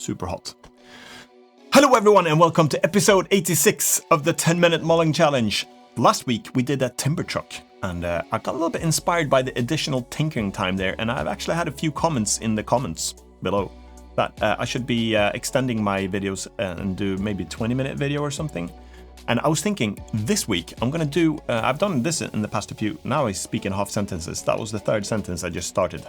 super hot. Hello everyone and welcome to episode 86 of the 10-minute mulling challenge. Last week we did a timber truck and I got a little bit inspired by the additional tinkering time there, and I've actually had a few comments in the comments below that I should be extending my videos and do maybe 20-minute video or something. And I was thinking this week I'm gonna do, I've done this in the past few, now I speak in half sentences. That was the third sentence I just started.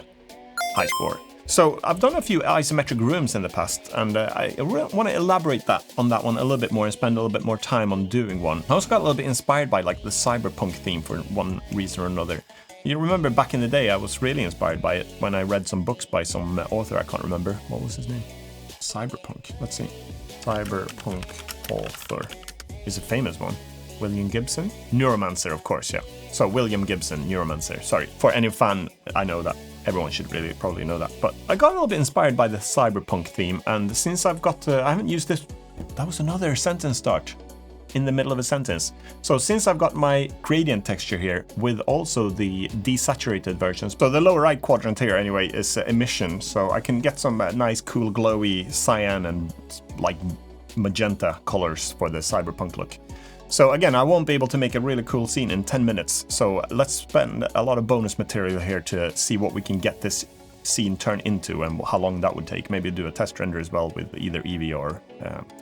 High score. So I've done a few isometric rooms in the past, and I want to elaborate on that one a little bit more and spend a little bit more time on doing one. I also got a little bit inspired by like the cyberpunk theme for one reason or another. You remember back in the day I was really inspired by it when I read some books by some author, I can't remember. What was his name? Cyberpunk. Let's see. Cyberpunk author. He's a famous one. William Gibson? Neuromancer, of course, yeah. So William Gibson, Neuromancer. Sorry. For any fan, I know that. Everyone should really probably know that. But I got a little bit inspired by the cyberpunk theme, and since I've got, I haven't used this, that was another sentence start in the middle of a sentence. So since I've got my gradient texture here with also the desaturated versions, so the lower right quadrant here anyway is emission, so I can get some nice cool glowy cyan and like magenta colors for the cyberpunk look. So again, I won't be able to make a really cool scene in 10 minutes, so let's spend a lot of bonus material here to see what we can get this scene turned into and how long that would take. Maybe do a test render as well with either Eevee or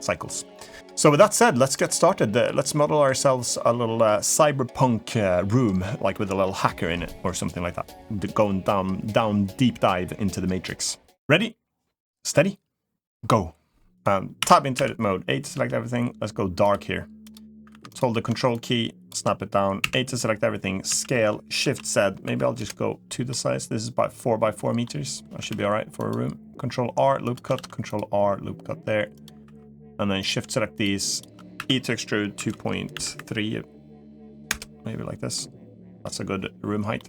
cycles. So with that said, let's get started. Let's model ourselves a little cyberpunk room, like with a little hacker in it or something like that. Going down deep dive into the matrix. Ready? Steady? Go. Tab into edit mode. A to select everything. Let's go dark here. Hold the control key, snap it down, A to select everything, scale, shift Z. Maybe I'll just go to the size. This is about 4 by 4 meters. That should be all right for a room. Control R, loop cut, control R, loop cut there. And then shift select these, E to extrude 2.3, maybe like this. That's a good room height.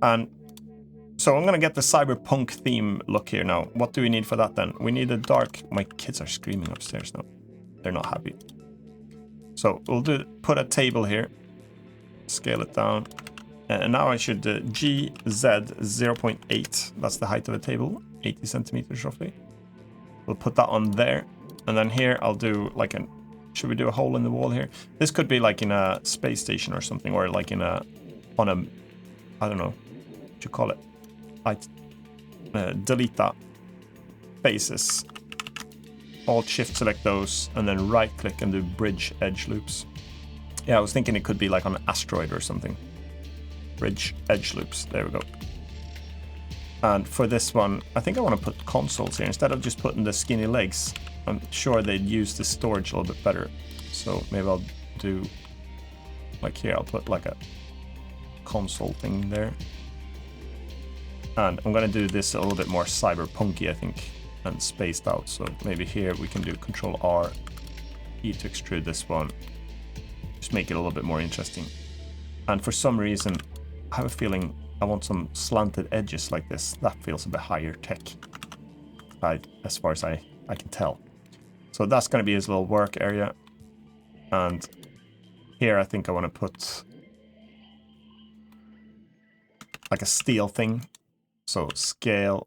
And so I'm gonna get the cyberpunk theme look here now. What do we need for that then? We need a dark, my kids are screaming upstairs now. They're not happy. So we'll put a table here, scale it down, and now I should GZ 0.8. That's the height of the table, 80 centimeters roughly. We'll put that on there, and then here I'll do like should we do a hole in the wall here? This could be like in a space station or something, or like I don't know, what you call it? Delete that. Faces. Alt shift select those and then right click and do bridge edge loops. Yeah, I was thinking it could be like on an asteroid or something. Bridge edge loops, there we go. And for this one, I think I want to put consoles here instead of just putting the skinny legs. I'm sure they'd use the storage a little bit better. So maybe I'll do like here, I'll put like a console thing there. And I'm gonna do this a little bit more cyberpunky, I think. And spaced out, so maybe here we can do control R, E to extrude this one, just make it a little bit more interesting. And for some reason I have a feeling I want some slanted edges like this. That feels a bit higher tech, as far as I can tell. So that's going to be his little work area, and here I think I want to put like a steel thing, so scale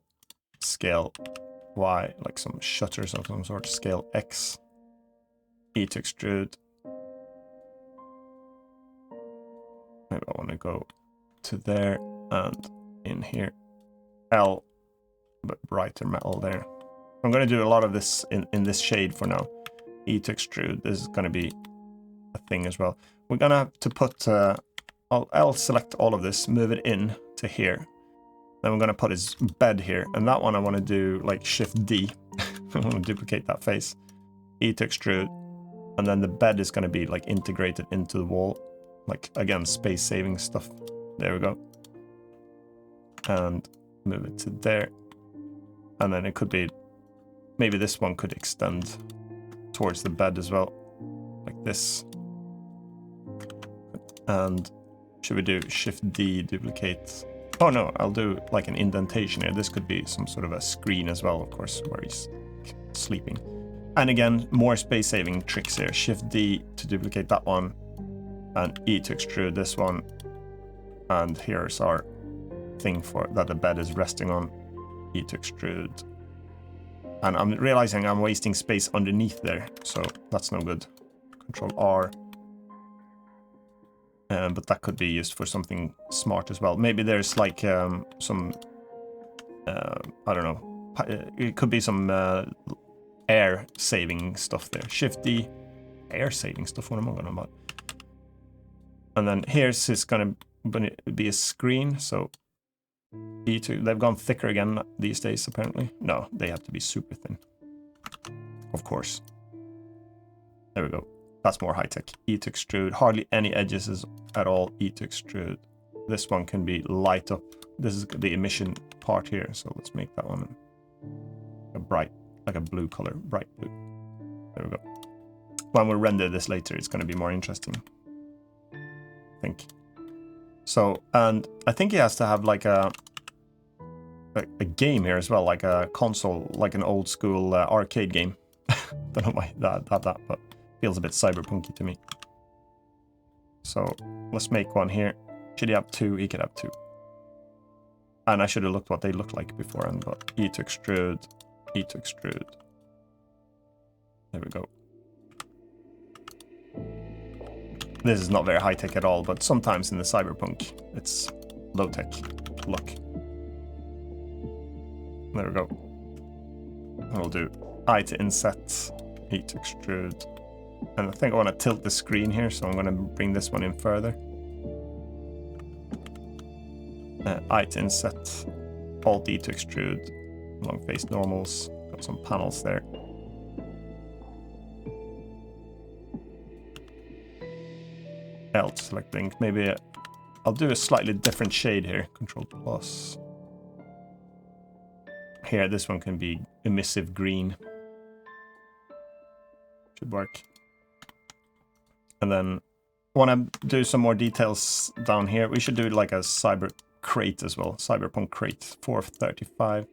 Y, like some shutters of some sort, scale X, E to extrude. Maybe I want to go to there and in here. L, but brighter metal there. I'm going to do a lot of this in this shade for now. E to extrude, this is going to be a thing as well. We're going to have to put, I'll select all of this, move it in to here. Then we're going to put his bed here. And that one I want to do like Shift D. I want to duplicate that face. E to extrude. And then the bed is going to be like integrated into the wall. Like, again, space saving stuff. There we go. And move it to there. And then it could be, maybe this one could extend towards the bed as well. Like this. And should we do Shift D, duplicate? Oh no, I'll do like an indentation here. This could be some sort of a screen as well, of course, where he's sleeping. And again, more space saving tricks here. Shift D to duplicate that one, and E to extrude this one. And here's our thing for that the bed is resting on. E to extrude And I'm realizing I'm wasting space underneath there, so that's no good. Control R. But that could be used for something smart as well. Maybe there's like some, I don't know, it could be some air saving stuff there. Shift D, air saving stuff, what am I going about? And then here's is going to be a screen, so E2, they've gone thicker again these days apparently. No, they have to be super thin. Of course. There we go. That's more high-tech. E to extrude. Hardly any edges at all. E to extrude. This one can be light up. This is the emission part here. So let's make that one a bright, like a blue color. Bright blue. There we go. When we render this later, it's going to be more interesting. I think. So, and I think he has to have like a game here as well. Like a console, like an old school arcade game. Don't know why that, but feels a bit cyberpunky to me. So let's make one here. Should he have two? He could have two. And I should have looked what they look like beforehand, but E to extrude, E to extrude. There we go. This is not very high-tech at all, but sometimes in the cyberpunk, it's low-tech. Look. There we go. And we'll do I to inset, E to extrude. And I think I want to tilt the screen here, so I'm going to bring this one in further. I to inset, Alt E to extrude, long face normals, got some panels there. L to select link, maybe I'll do a slightly different shade here, Control plus. Here, this one can be emissive green. Should work. And then I want to do some more details down here. We should do like a cyber crate as well. Cyberpunk crate, 4 of 35.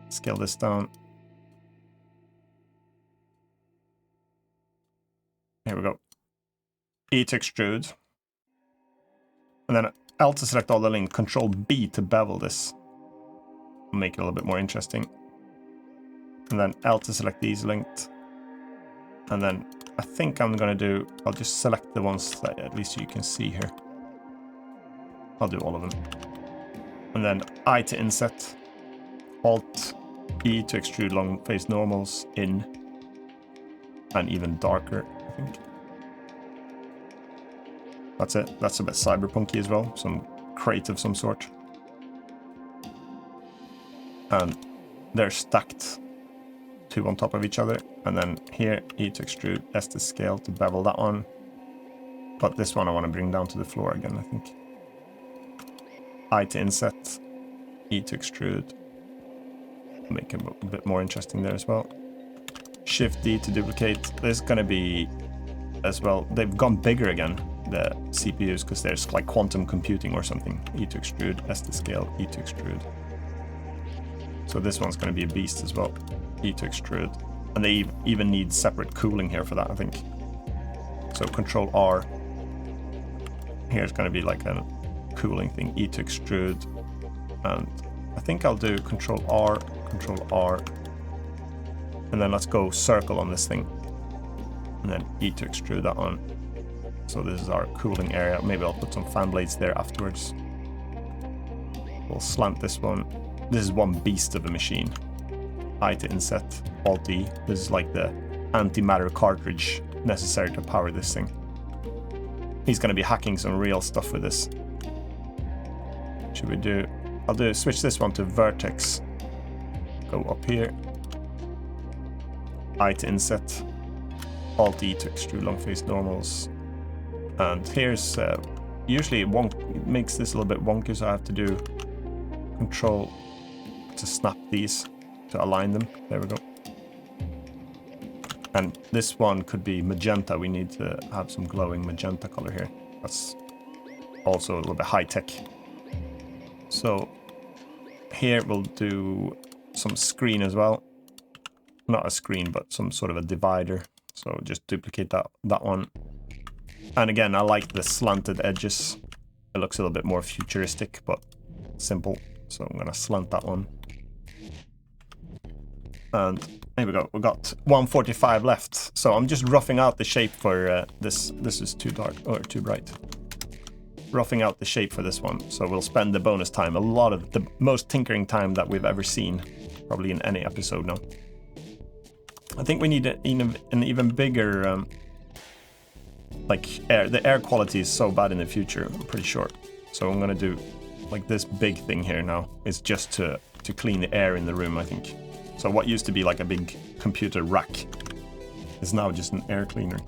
Scale this down. Here we go. E to extrude. And then L to select all the link. Control B to bevel this. Make it a little bit more interesting. And then L to select these linked. And then I think I'm going to do, I'll just select the ones that at least you can see here. I'll do all of them. And then I to inset. Alt E to extrude long face normals in. And even darker, I think. That's it. That's a bit cyberpunky as well. Some crate of some sort. And they're stacked, two on top of each other. And then here, E to extrude, S to scale to bevel that one. But this one I want to bring down to the floor again, I think. I to inset, E to extrude. Make it a bit more interesting there as well. Shift D to duplicate. There's going to be, as well, they've gone bigger again, the CPUs, because there's like quantum computing or something. E to extrude, S to scale, E to extrude. So this one's going to be a beast as well. E to extrude. And they even need separate cooling here for that, I think. So Control R. Here's going to be like a cooling thing. E to extrude. And I think I'll do Control R. And then let's go circle on this thing. And then E to extrude that on. So this is our cooling area. Maybe I'll put some fan blades there afterwards. We'll slant this one. This is one beast of a machine. I to inset, Alt D. This is like the antimatter cartridge necessary to power this thing. He's going to be hacking some real stuff with this. Should we do... I'll switch this one to vertex. Go up here. I to inset, Alt E to extrude long face normals. And here's... usually it makes this a little bit wonky, so I have to do Control to snap these, to align them. There we go. And this one could be magenta. We need to have some glowing magenta color here. That's also a little bit high tech. So here we'll do some screen as well. Not a screen, but some sort of a divider. So just duplicate that one. And again, I like the slanted edges. It looks a little bit more futuristic, but simple. So I'm gonna slant that one. And there we go. We got 145 left. So I'm just roughing out the shape for this. This is too dark or too bright. Roughing out the shape for this one. So we'll spend the bonus time, a lot of the most tinkering time that we've ever seen, probably in any episode now. I think we need an even bigger, like air. The air quality is so bad in the future, I'm pretty sure. So I'm gonna do like this big thing here now. It's just to clean the air in the room, I think. So what used to be like a big computer rack is now just an air cleaner.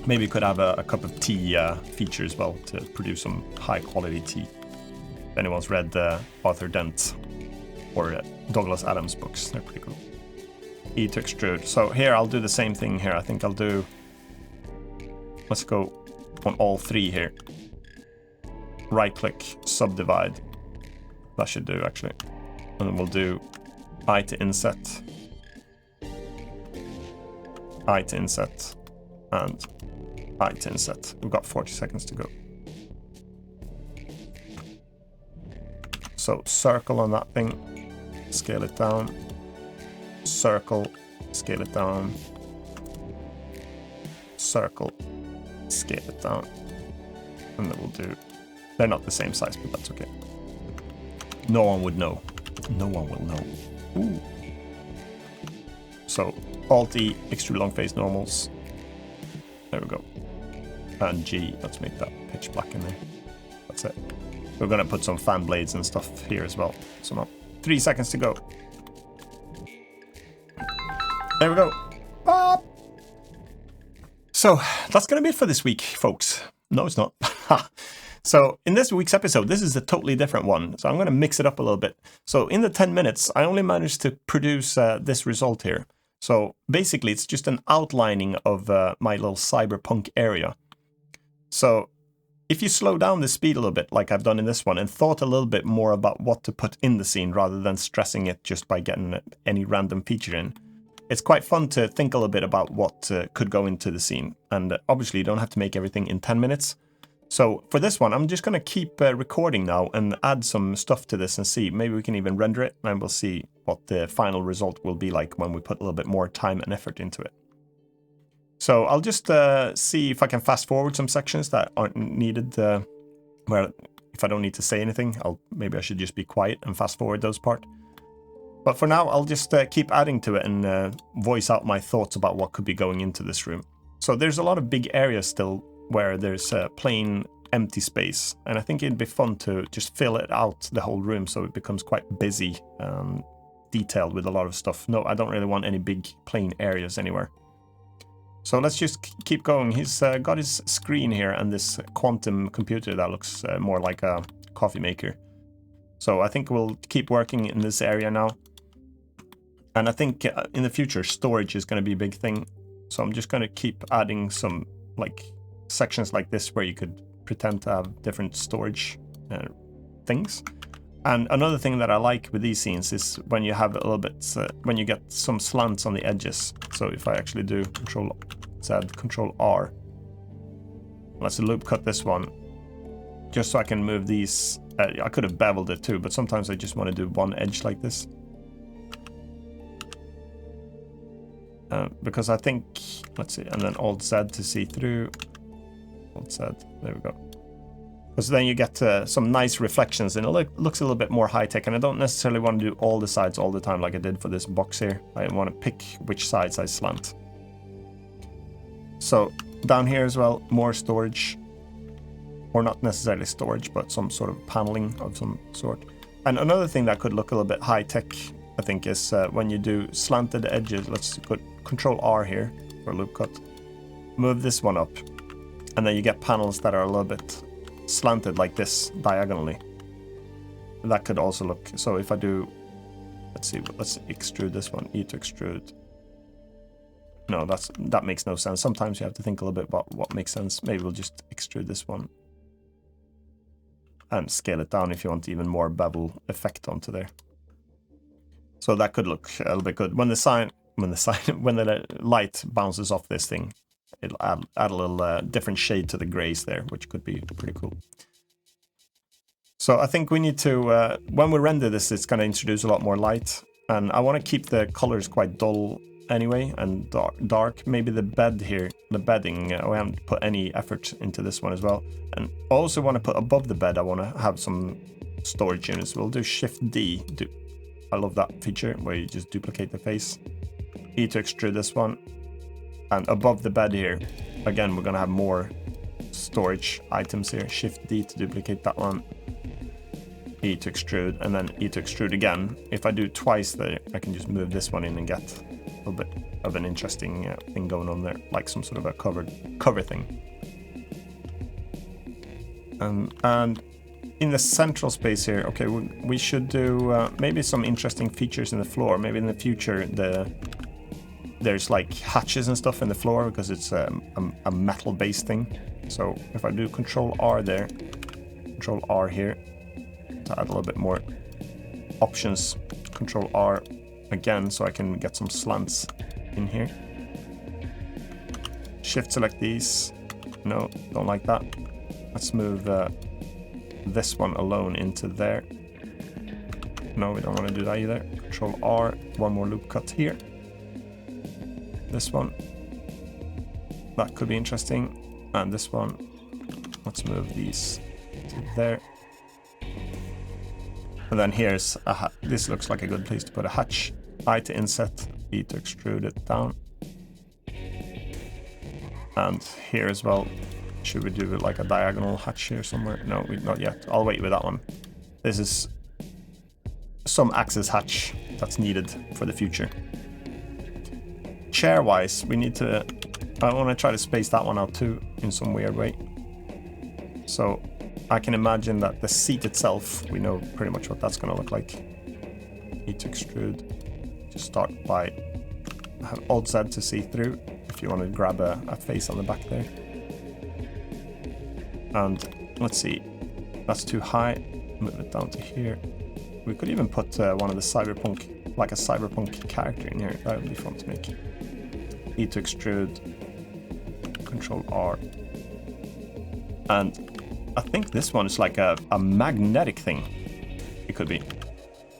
Maybe you could have a cup of tea feature as well to produce some high quality tea. If anyone's read Arthur Dent or Douglas Adams books, they're pretty cool. E to extrude. So here I'll do the same thing here. I think I'll do, let's go on all three here. Right click, subdivide. That should do actually. And then we'll do I to inset, I to inset, and I to inset. We've got 40 seconds to go. So circle on that thing, scale it down, circle, scale it down, circle, scale it down, and then we'll do, they're not the same size, but that's okay. No one would know. No one will know. Ooh. So Alt-E, extrude long face normals. There we go. And G, let's make that pitch black in there. That's it. We're gonna put some fan blades and stuff here as well. So now, 3 seconds to go. There we go. Bop. So that's gonna be it for this week, folks. No, it's not. So in this week's episode, this is a totally different one. So I'm going to mix it up a little bit. So in the 10 minutes, I only managed to produce this result here. So basically, it's just an outlining of my little cyberpunk area. So if you slow down the speed a little bit, like I've done in this one, and thought a little bit more about what to put in the scene rather than stressing it just by getting any random feature in, it's quite fun to think a little bit about what could go into the scene. And obviously, you don't have to make everything in 10 minutes. So for this one, I'm just going to keep recording now and add some stuff to this and see. Maybe we can even render it, and we'll see what the final result will be like when we put a little bit more time and effort into it. So I'll just see if I can fast forward some sections that aren't needed. Well, if I don't need to say anything, maybe I should just be quiet and fast forward those parts. But for now, I'll just keep adding to it and voice out my thoughts about what could be going into this room. So there's a lot of big areas still where there's a plain empty space, and I think it'd be fun to just fill it out, the whole room, so it becomes quite busy, detailed with a lot of stuff. No, I don't really want any big plain areas anywhere. So let's just keep going. He's got his screen here and this quantum computer that looks more like a coffee maker. So I think we'll keep working in this area now. And I think in the future, storage is going to be a big thing. So I'm just going to keep adding some like sections like this where you could pretend to have different storage things. And another thing that I like with these scenes is when you have a little bit, when you get some slants on the edges. So if I actually do Control Z, Control R, let's loop cut this one, just so I can move these. I could have beveled it too, but sometimes I just want to do one edge like this. Because I think, let's see, and then Alt Z to see through. Alt Z, there we go. Because then you get some nice reflections, and it looks a little bit more high-tech, and I don't necessarily want to do all the sides all the time like I did for this box here. I want to pick which sides I slant. So down here as well, more storage. Or not necessarily storage, but some sort of paneling of some sort. And another thing that could look a little bit high-tech, I think, is when you do slanted edges. Let's put Control R here for loop cut. Move this one up. And then you get panels that are a little bit slanted like this diagonally. That could also look, so if I do, let's see, let's extrude this one, E to extrude. No, that makes no sense. Sometimes you have to think a little bit about what makes sense. Maybe we'll just extrude this one and scale it down if you want even more bevel effect onto there. So that could look a little bit good. When the light bounces off this thing, it'll add a little different shade to the grays there, which could be pretty cool. So I think we need to, when we render this, it's going to introduce a lot more light. And I want to keep the colors quite dull anyway, and dark. Maybe the bed here, the bedding, we haven't put any effort into this one as well. And I also want to put above the bed, I want to have some storage units. We'll do Shift D. I love that feature where you just duplicate the face. E to extrude this one. And above the bed here, again, we're going to have more storage items here. Shift D to duplicate that one. E to extrude, and then E to extrude again. If I do it twice there, I can just move this one in and get a little bit of an interesting thing going on there, like some sort of a cover thing. And in the central space here, okay, we should do maybe some interesting features in the floor. Maybe in the future there's like hatches and stuff in the floor because it's a metal-based thing. So if I do Control R there, Control R here, to add a little bit more options, Control R again, so I can get some slants in here. Shift select these. No, don't like that. Let's move this one alone into there. No, we don't want to do that either. Control R, one more loop cut here. This one, that could be interesting. And this one, let's move these to there. And then here's this looks like a good place to put a hatch. I to inset, E to extrude it down. And here as well, should we do like a diagonal hatch here somewhere? No, not yet. I'll wait with that one. This is some axis hatch that's needed for the future. Chair-wise, we need to... I want to try to space that one out too in some weird way. So I can imagine that the seat itself, we know pretty much what that's going to look like. E to extrude. Just start by Alt Z to see through if you want to grab a face on the back there. And let's see, that's too high. Move it down to here. We could even put one of the cyberpunk, like a cyberpunk character in here. That would be fun to make. E to extrude. Control R. And I think this one is like a magnetic thing. It could be.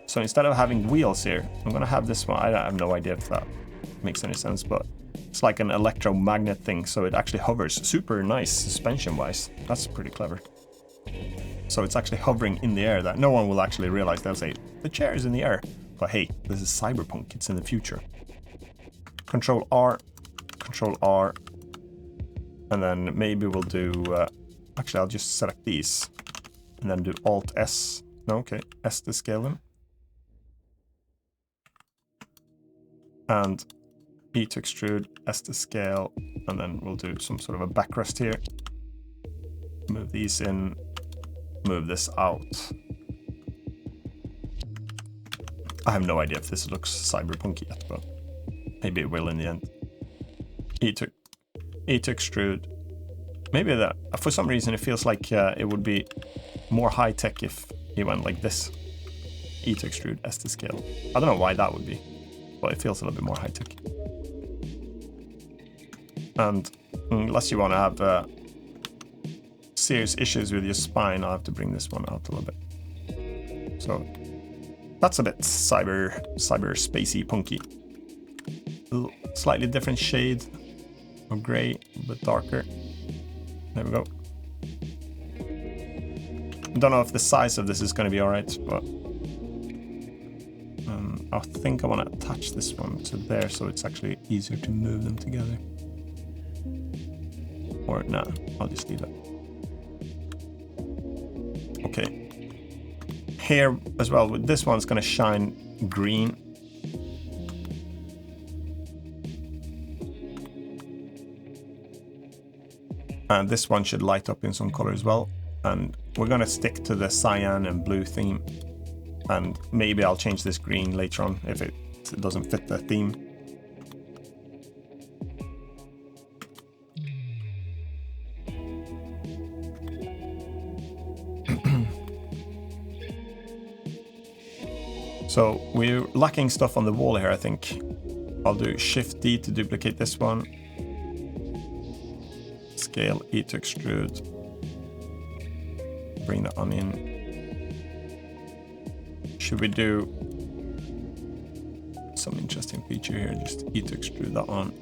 So instead of having wheels here, I'm going to have this one. I have no idea if that makes any sense, but it's like an electromagnet thing, so it actually hovers. Super nice suspension-wise. That's pretty clever. So it's actually hovering in the air that no one will actually realize. They'll say, the chair is in the air. But hey, this is cyberpunk. It's in the future. Control R. And then maybe we'll do... actually, I'll just select these. And then do Alt S. No, okay. S to scale them. And E to extrude, S to scale, and then we'll do some sort of a backrest here. Move these in, move this out. I have no idea if this looks cyberpunky yet, but maybe it will in the end. E to extrude. Maybe that, for some reason, it feels like it would be more high-tech if you went like this. E to extrude, S to scale. I don't know why that would be, but it feels a little bit more high-tech. And unless you want to have serious issues with your spine, I'll have to bring this one out a little bit. So that's a bit cyber spacey punky. Slightly different shade of gray, a bit darker. There we go. I don't know if the size of this is going to be alright, but I think I want to attach this one to there so it's actually easier to move them together. Or nah, I'll just leave it. Okay. Here as well, this one's going to shine green. And this one should light up in some color as well. And we're going to stick to the cyan and blue theme. And maybe I'll change this green later on if it doesn't fit the theme. So we're lacking stuff on the wall here, I think. I'll do Shift D to duplicate this one. Scale, E to extrude. Bring that on in. Should we do some interesting feature here. Just E to extrude that on.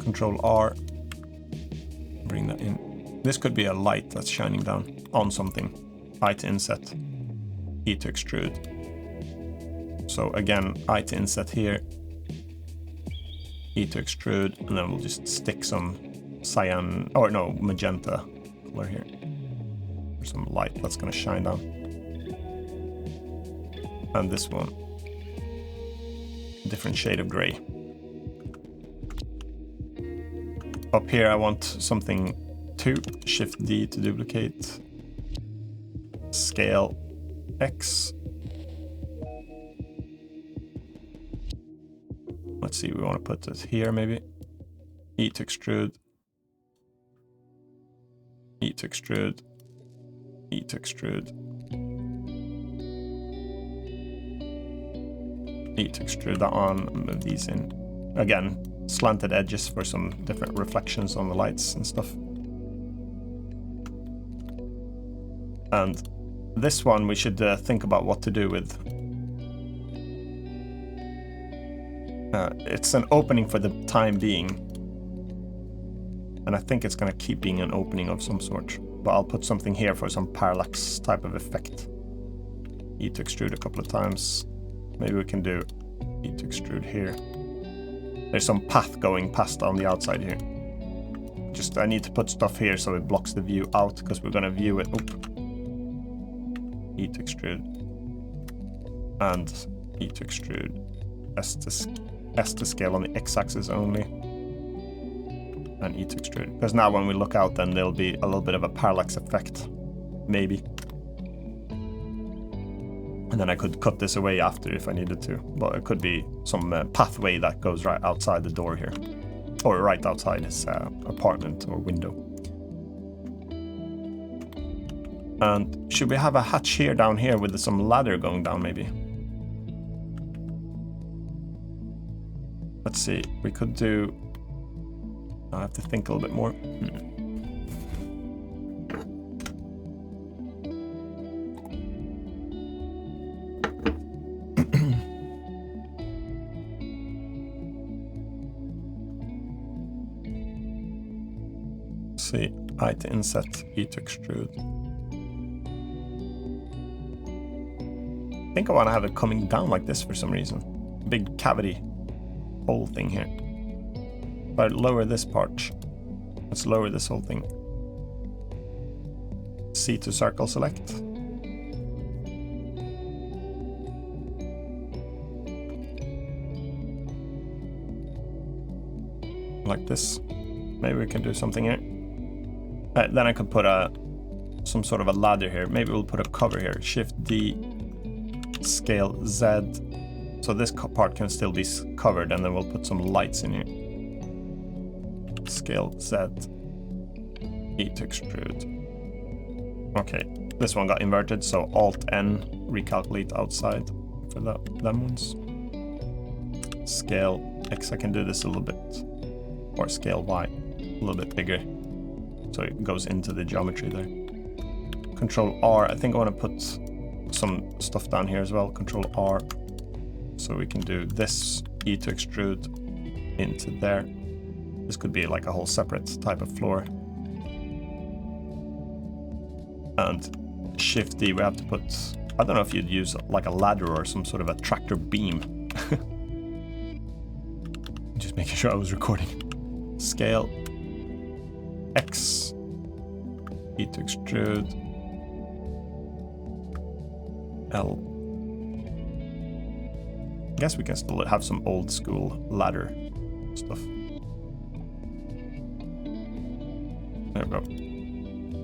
Control R. Bring that in. This could be a light that's shining down on something. I to inset. E to extrude. So again, I to inset here. E to extrude, and then we'll just stick some cyan, or no, magenta color here. There's some light that's gonna shine down. And this one, different shade of gray. Up here I want something 2, Shift D to duplicate, scale X. Let's see, we want to put it here maybe. E to extrude. E to extrude. E to extrude. E to extrude that on, and move these in. Again, slanted edges for some different reflections on the lights and stuff. And this one we should think about what to do with. It's an opening for the time being. And I think it's gonna keep being an opening of some sort. But I'll put something here for some parallax type of effect. E to extrude a couple of times. Maybe we can do E to extrude here. There's some path going past on the outside here. Just, I need to put stuff here so it blocks the view out, because we're gonna view it. Oop. E to extrude. And E to extrude. S to scale on the x-axis only. And E to extrude. Because now when we look out, then there'll be a little bit of a parallax effect. Maybe. And then I could cut this away after if I needed to. But it could be some pathway that goes right outside the door here. Or right outside his apartment or window. And should we have a hatch here down here with some ladder going down maybe? Let's see, we could do... I have to think a little bit more. See, I to inset, E to extrude. I think I want to have it coming down like this for some reason. Big cavity hole thing here. If I lower this part, let's lower this whole thing. C to circle select. Like this. Maybe we can do something here. Then I could put some sort of a ladder here. Maybe we'll put a cover here. Shift D, scale Z. So this part can still be covered, and then we'll put some lights in here. Scale Z, E to extrude. Okay, this one got inverted, so Alt N, recalculate outside for them ones. Scale X, I can do this a little bit, or scale Y, a little bit bigger, so it goes into the geometry there. Control R, I think I want to put some stuff down here as well. Control R. So we can do this, E to extrude into there. This could be like a whole separate type of floor. And Shift D, we have to put, I don't know if you'd use like a ladder or some sort of a tractor beam. Just making sure I was recording. Scale X, E to extrude, L. I guess we can still have some old school ladder stuff. There we go.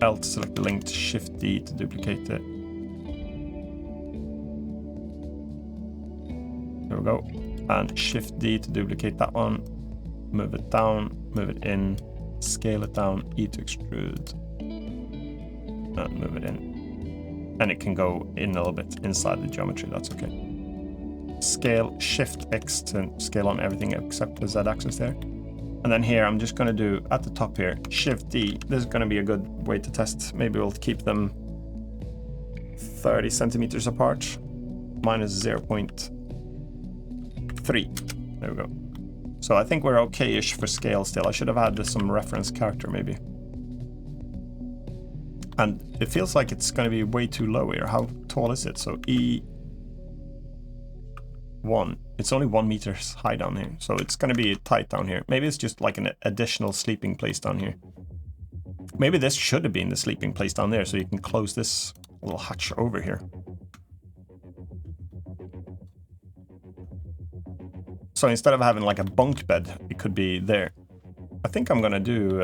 L to select the link, Shift D to duplicate it. There we go. And Shift D to duplicate that one. Move it down, move it in, scale it down, E to extrude, and move it in. And it can go in a little bit inside the geometry, that's okay. Scale Shift X to scale on everything except the Z axis there. And then here I'm just going to do at the top here Shift D. This is going to be a good way to test. Maybe we'll keep them 30 centimeters apart, minus 0.5 3. There we go. So I think we're okay-ish for scale still. I should have had some reference character maybe. And it feels like it's going to be way too low here. How tall is it? So E1. It's only 1 meter high down here. So it's going to be tight down here. Maybe it's just like an additional sleeping place down here. Maybe this should have been the sleeping place down there. So you can close this little hatch over here. So instead of having like a bunk bed, it could be there. I think I'm going to do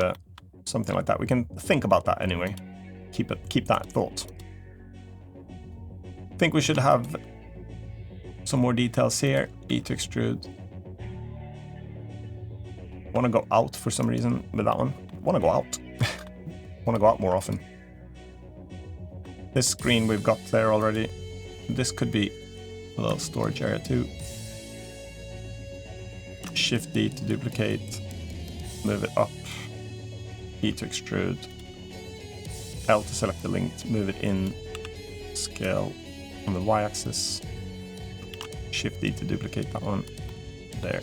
something like that. We can think about that anyway. Keep that thought. I think we should have some more details here. E to extrude. Want to go out for some reason with that one. Want to go out. Want to go out more often. This screen we've got there already. This could be a little storage area too. Shift D to duplicate. Move it up. E to extrude. L to select the link, move it in, scale on the y-axis, Shift D to duplicate that one, there.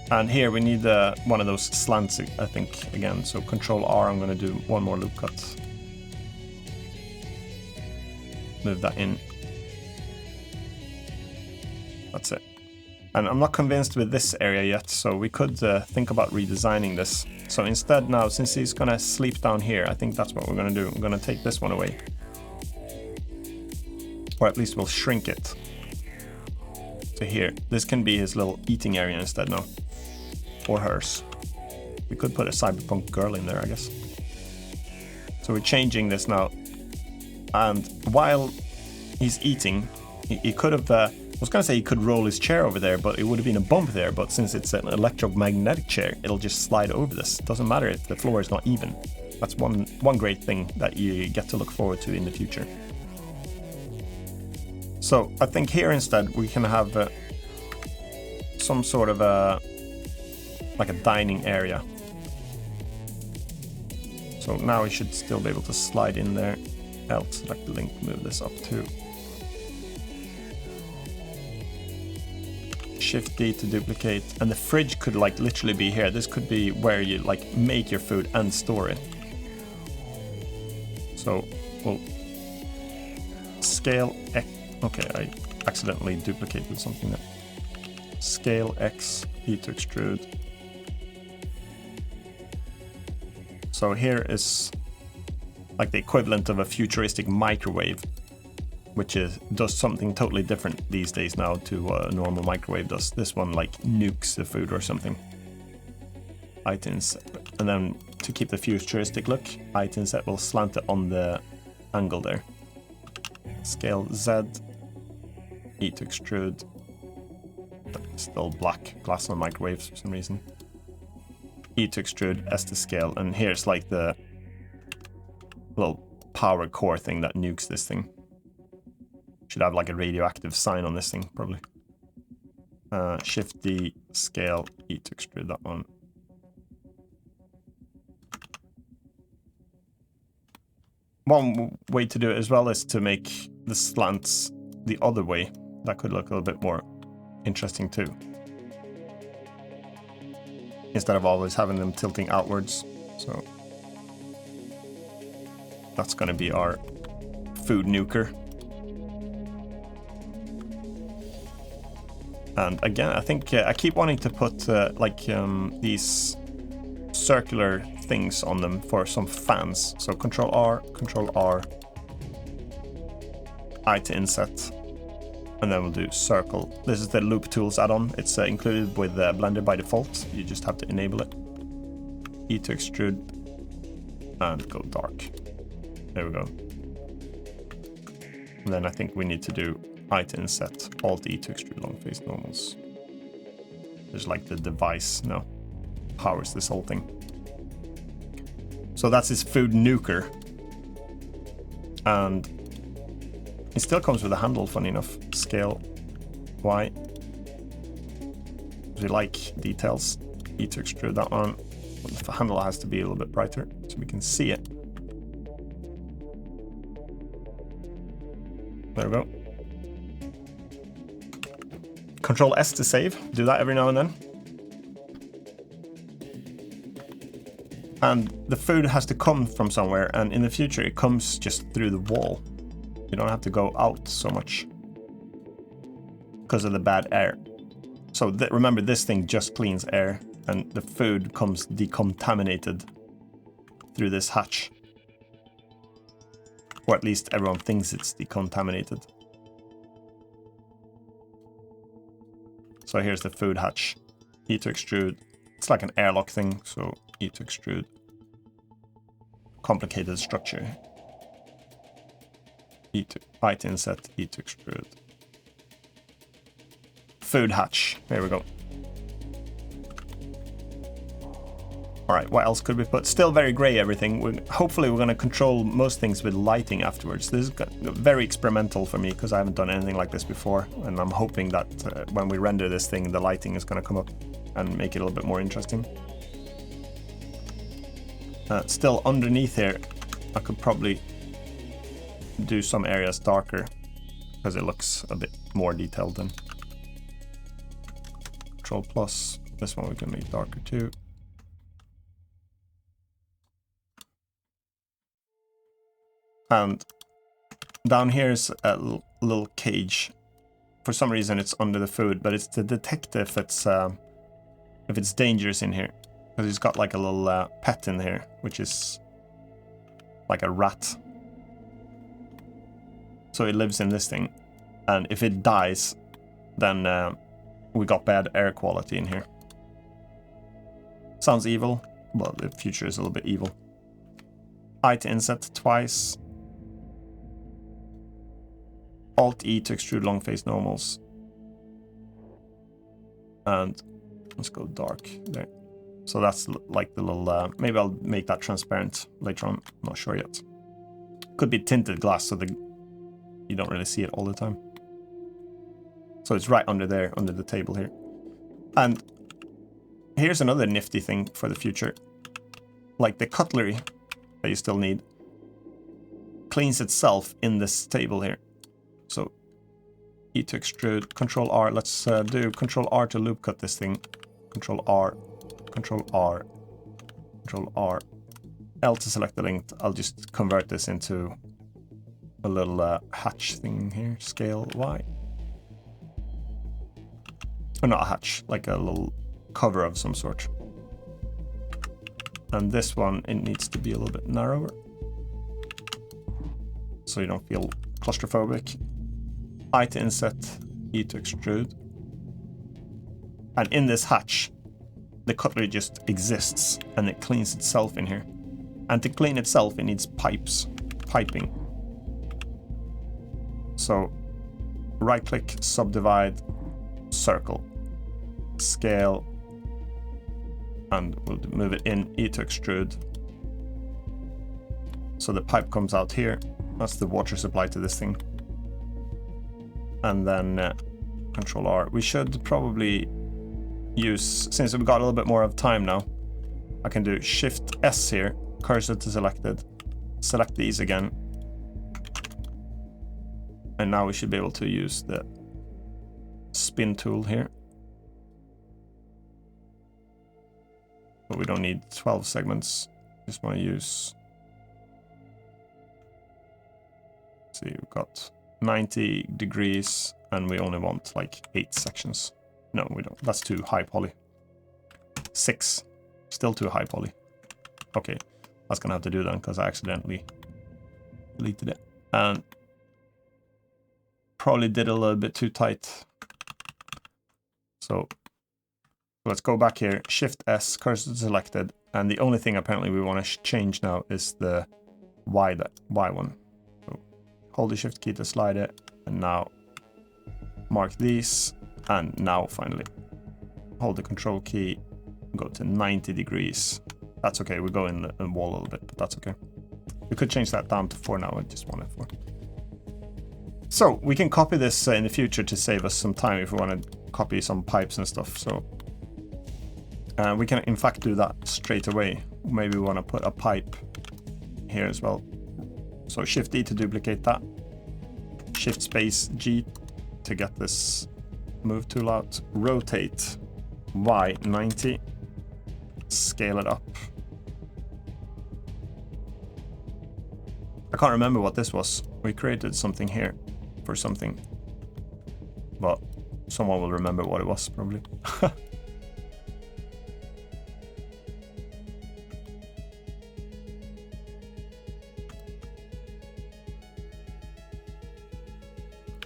And here we need one of those slants, I think, again, so Control R, I'm going to do one more loop cut. Move that in. That's it. And I'm not convinced with this area yet, so we could think about redesigning this. So instead now, since he's gonna sleep down here, I think that's what we're gonna do. I'm gonna take this one away. Or at least we'll shrink it to here. This can be his little eating area instead now. Or hers. We could put a cyberpunk girl in there, I guess. So we're changing this now. And while he's eating, he could have... I was going to say he could roll his chair over there, but it would have been a bump there. But since it's an electromagnetic chair, it'll just slide over this. It doesn't matter if the floor is not even. That's one great thing that you get to look forward to in the future. So I think here instead we can have some sort of like a dining area. So now we should still be able to slide in there. L, select the link, move this up too. Shift D to duplicate, and the fridge could like literally be here. This could be where you like make your food and store it. So we'll scale X. Okay, I accidentally duplicated something there. Scale X, E to extrude. So here is like the equivalent of a futuristic microwave, which does something totally different these days now to what a normal microwave does. This one like nukes the food or something. Items, and then to keep the futuristic look, item set will slant it on the angle there. Scale Z, E to extrude. Still black glass on microwaves for some reason. E to extrude, S to scale, and here's like the little power core thing that nukes this thing. Should have like a radioactive sign on this thing, probably. Shift D, scale, E to extrude that one. One way to do it as well is to make the slants the other way. That could look a little bit more interesting too. Instead of always having them tilting outwards. So that's going to be our food nuker. And again, I think I keep wanting to put these circular things on them for some fans. So Control R, I to inset, and then we'll do circle. This is the loop tools add-on. It's included with Blender by default. You just have to enable it. E to extrude, and go dark. There we go. And then I think we need to do I to inset, Alt E to extrude long face normals. There's like the device now powers this whole thing. So that's his food nuker. And it still comes with a handle, funny enough. Scale Y. We like details. E to extrude that one. The handle has to be a little bit brighter so we can see it. There we go. Control S to save. Do that every now and then. And the food has to come from somewhere, and in the future it comes just through the wall. You don't have to go out so much because of the bad air. So remember, this thing just cleans air, and the food comes decontaminated through this hatch. Or at least everyone thinks it's decontaminated. So here's the food hatch. E to extrude. It's like an airlock thing, so E to extrude. Complicated structure. I to inset, E to extrude. Food hatch. There we go. Alright, what else could we put? Still very grey everything. Hopefully we're going to control most things with lighting afterwards. This is very experimental for me because I haven't done anything like this before. And I'm hoping that when we render this thing, the lighting is going to come up and make it a little bit more interesting. Still underneath here, I could probably do some areas darker because it looks a bit more detailed than Control plus. This one we can make darker too. And down here is a little cage. For some reason it's under the food, but it's to detect if it's dangerous in here. Because he's got like a little pet in here, which is like a rat. So it lives in this thing. And if it dies, then we got bad air quality in here. Sounds evil. Well, the future is a little bit evil. I to inset twice. Alt E to extrude long face normals. And let's go dark there. So that's like the little, maybe I'll make that transparent later on. I'm not sure yet. Could be tinted glass so you don't really see it all the time. So it's right under there, under the table here. And here's another nifty thing for the future. Like the cutlery that you still need cleans itself in this table here. So E to extrude, Control R. Let's do Control R to loop cut this thing. Control R, Control R, Control R. L to select the length. I'll just convert this into a little hatch thing here. Scale Y. Or not a hatch, like a little cover of some sort. And this one, it needs to be a little bit narrower, so you don't feel claustrophobic. I to inset, E to extrude. And in this hatch, the cutlery just exists and it cleans itself in here. And to clean itself, it needs piping. So right click, subdivide, circle, scale, and we'll move it in, E to extrude. So the pipe comes out here. That's the water supply to this thing. And then Control R. We should probably use, since we've got a little bit more of time now, I can do Shift S here, cursor to selected, select these again. And now we should be able to use the spin tool here. But we don't need 12 segments. Just want to use, let's see, we've got 90 degrees and we only want like 8 sections. No, we don't. That's too high poly. 6. Still too high poly. Okay, that's gonna have to do then because I accidentally deleted it. And probably did a little bit too tight. So let's go back here, Shift S, cursor selected, and the only thing apparently we want to change now is the Y one. So hold the Shift key to slide it, and now mark these, and now finally hold the Control key, go to 90 degrees. That's okay, we go in the wall a little bit, but that's okay. We could change that down to 4 now, I just want it 4. So we can copy this in the future to save us some time if we want to copy some pipes and stuff. So we can in fact do that straight away. Maybe we want to put a pipe here as well. So Shift D to duplicate that. Shift space G to get this move tool out, rotate, Y 90, scale it up. I can't remember what this was. We created something here for something, but someone will remember what it was probably.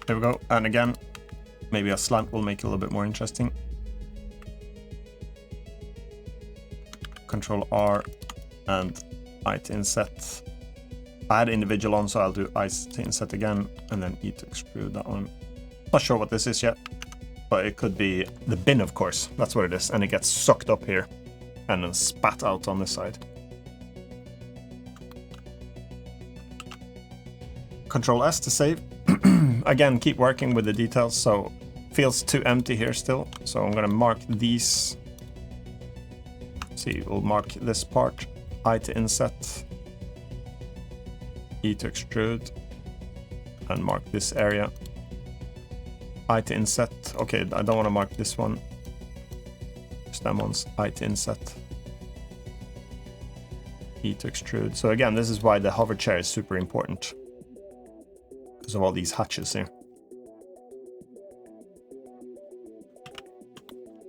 There we go, and again, maybe a slant will make it a little bit more interesting. Control R and I to inset. I had individual on, so I'll do I to inset again, and then E to extrude that one. Not sure what this is yet, but it could be the bin, of course. That's what it is, and it gets sucked up here and then spat out on this side. Control S to save. Again, keep working with the details, so feels too empty here still. So I'm gonna mark these. See, we'll mark this part. I to inset. E to extrude. And mark this area. I to inset. Okay, I don't want to mark this one. Just them ones. I to inset. E to extrude. So again, this is why the hover chair is super important. Because of all these hatches here.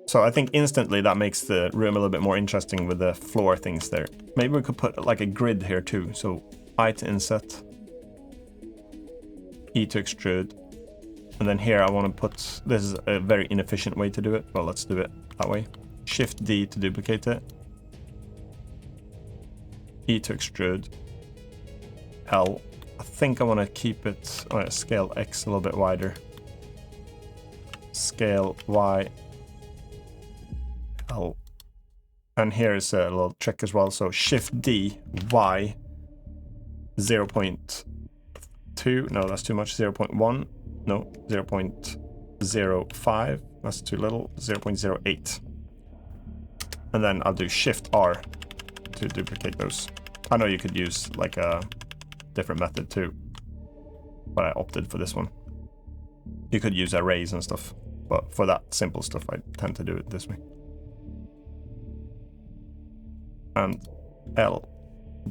So I think instantly that makes the room a little bit more interesting with the floor things there. Maybe we could put like a grid here too. So I to inset, E to extrude, and then here I want to put, this is a very inefficient way to do it. Well, let's do it that way. Shift D to duplicate it. E to extrude. L. I think I want to keep it, scale X a little bit wider. Scale Y. L. And here is a little trick as well. So Shift D, Y, 0.2. No, that's too much. 0.1. No, 0.05. That's too little. 0.08. And then I'll do Shift R to duplicate those. I know you could use like a different method too, but I opted for this one. You could use arrays and stuff, but for that simple stuff I tend to do it this way. And L,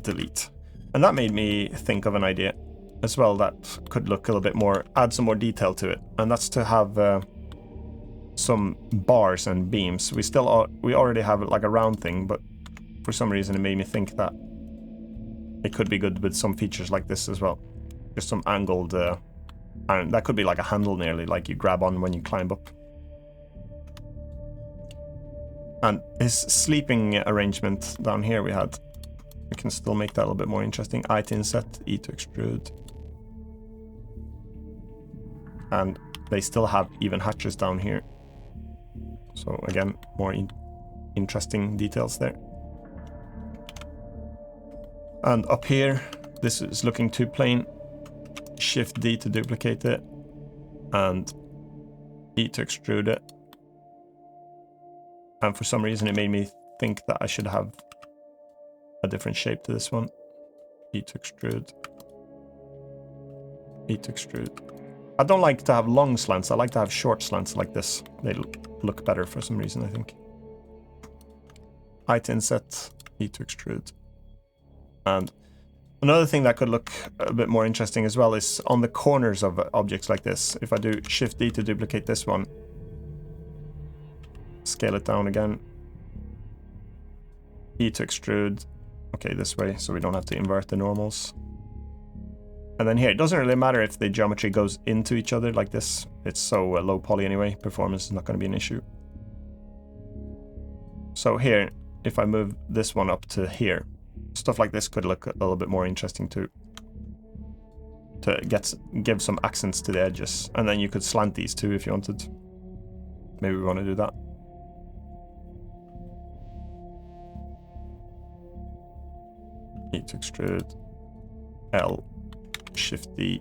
delete. And that made me think of an idea as well that could look a little bit more, add some more detail to it, and that's to have some bars and beams. We already have like a round thing, but for some reason it made me think that it could be good with some features like this as well. Just some angled, and that could be like a handle nearly, like you grab on when you climb up. And his sleeping arrangement down here we can still make that a little bit more interesting. I to inset, E to extrude. And they still have even hatches down here. So again, more interesting details there. And up here, this is looking too plain. Shift D to duplicate it. And E to extrude it. And for some reason it made me think that I should have a different shape to this one. E to extrude. E to extrude. I don't like to have long slants. I like to have short slants like this. They look better for some reason, I think. I to inset, E to extrude. And another thing that could look a bit more interesting as well is on the corners of objects like this. If I do Shift D to duplicate this one, scale it down again, E to extrude, okay, this way, so we don't have to invert the normals. And then here, it doesn't really matter if the geometry goes into each other like this. It's so low poly anyway, performance is not going to be an issue. So here, if I move this one up to here, stuff like this could look a little bit more interesting too. To give some accents to the edges. And then you could slant these too if you wanted. Maybe we want to do that. E to extrude. L. Shift D.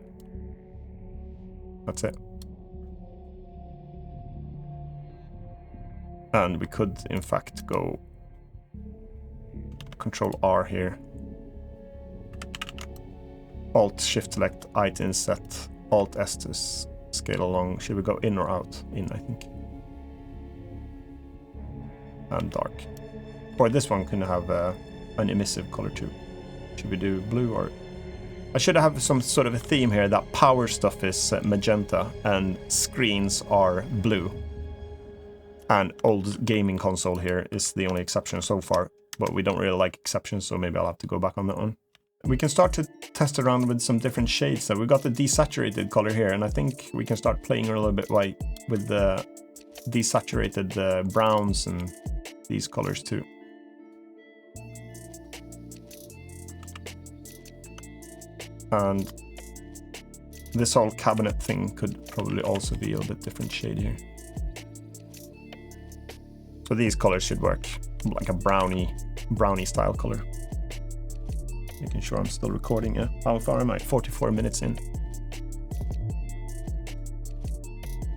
That's it. And we could in fact go Control R here. Alt Shift select I to inset. Alt S to scale along. Should we go in or out? In, I think. And dark. Or this one can have an emissive color too. Should we do blue or... I should have some sort of a theme here that power stuff is magenta and screens are blue. And old gaming console here is the only exception so far. But we don't really like exceptions, so maybe I'll have to go back on that one. We can start to test around with some different shades. So we got the desaturated color here, and I think we can start playing a little bit with the desaturated browns and these colors too. And this whole cabinet thing could probably also be a little bit different shade here. So these colors should work, like a brownie style color. Making sure I'm still recording. How far am I? 44 minutes in.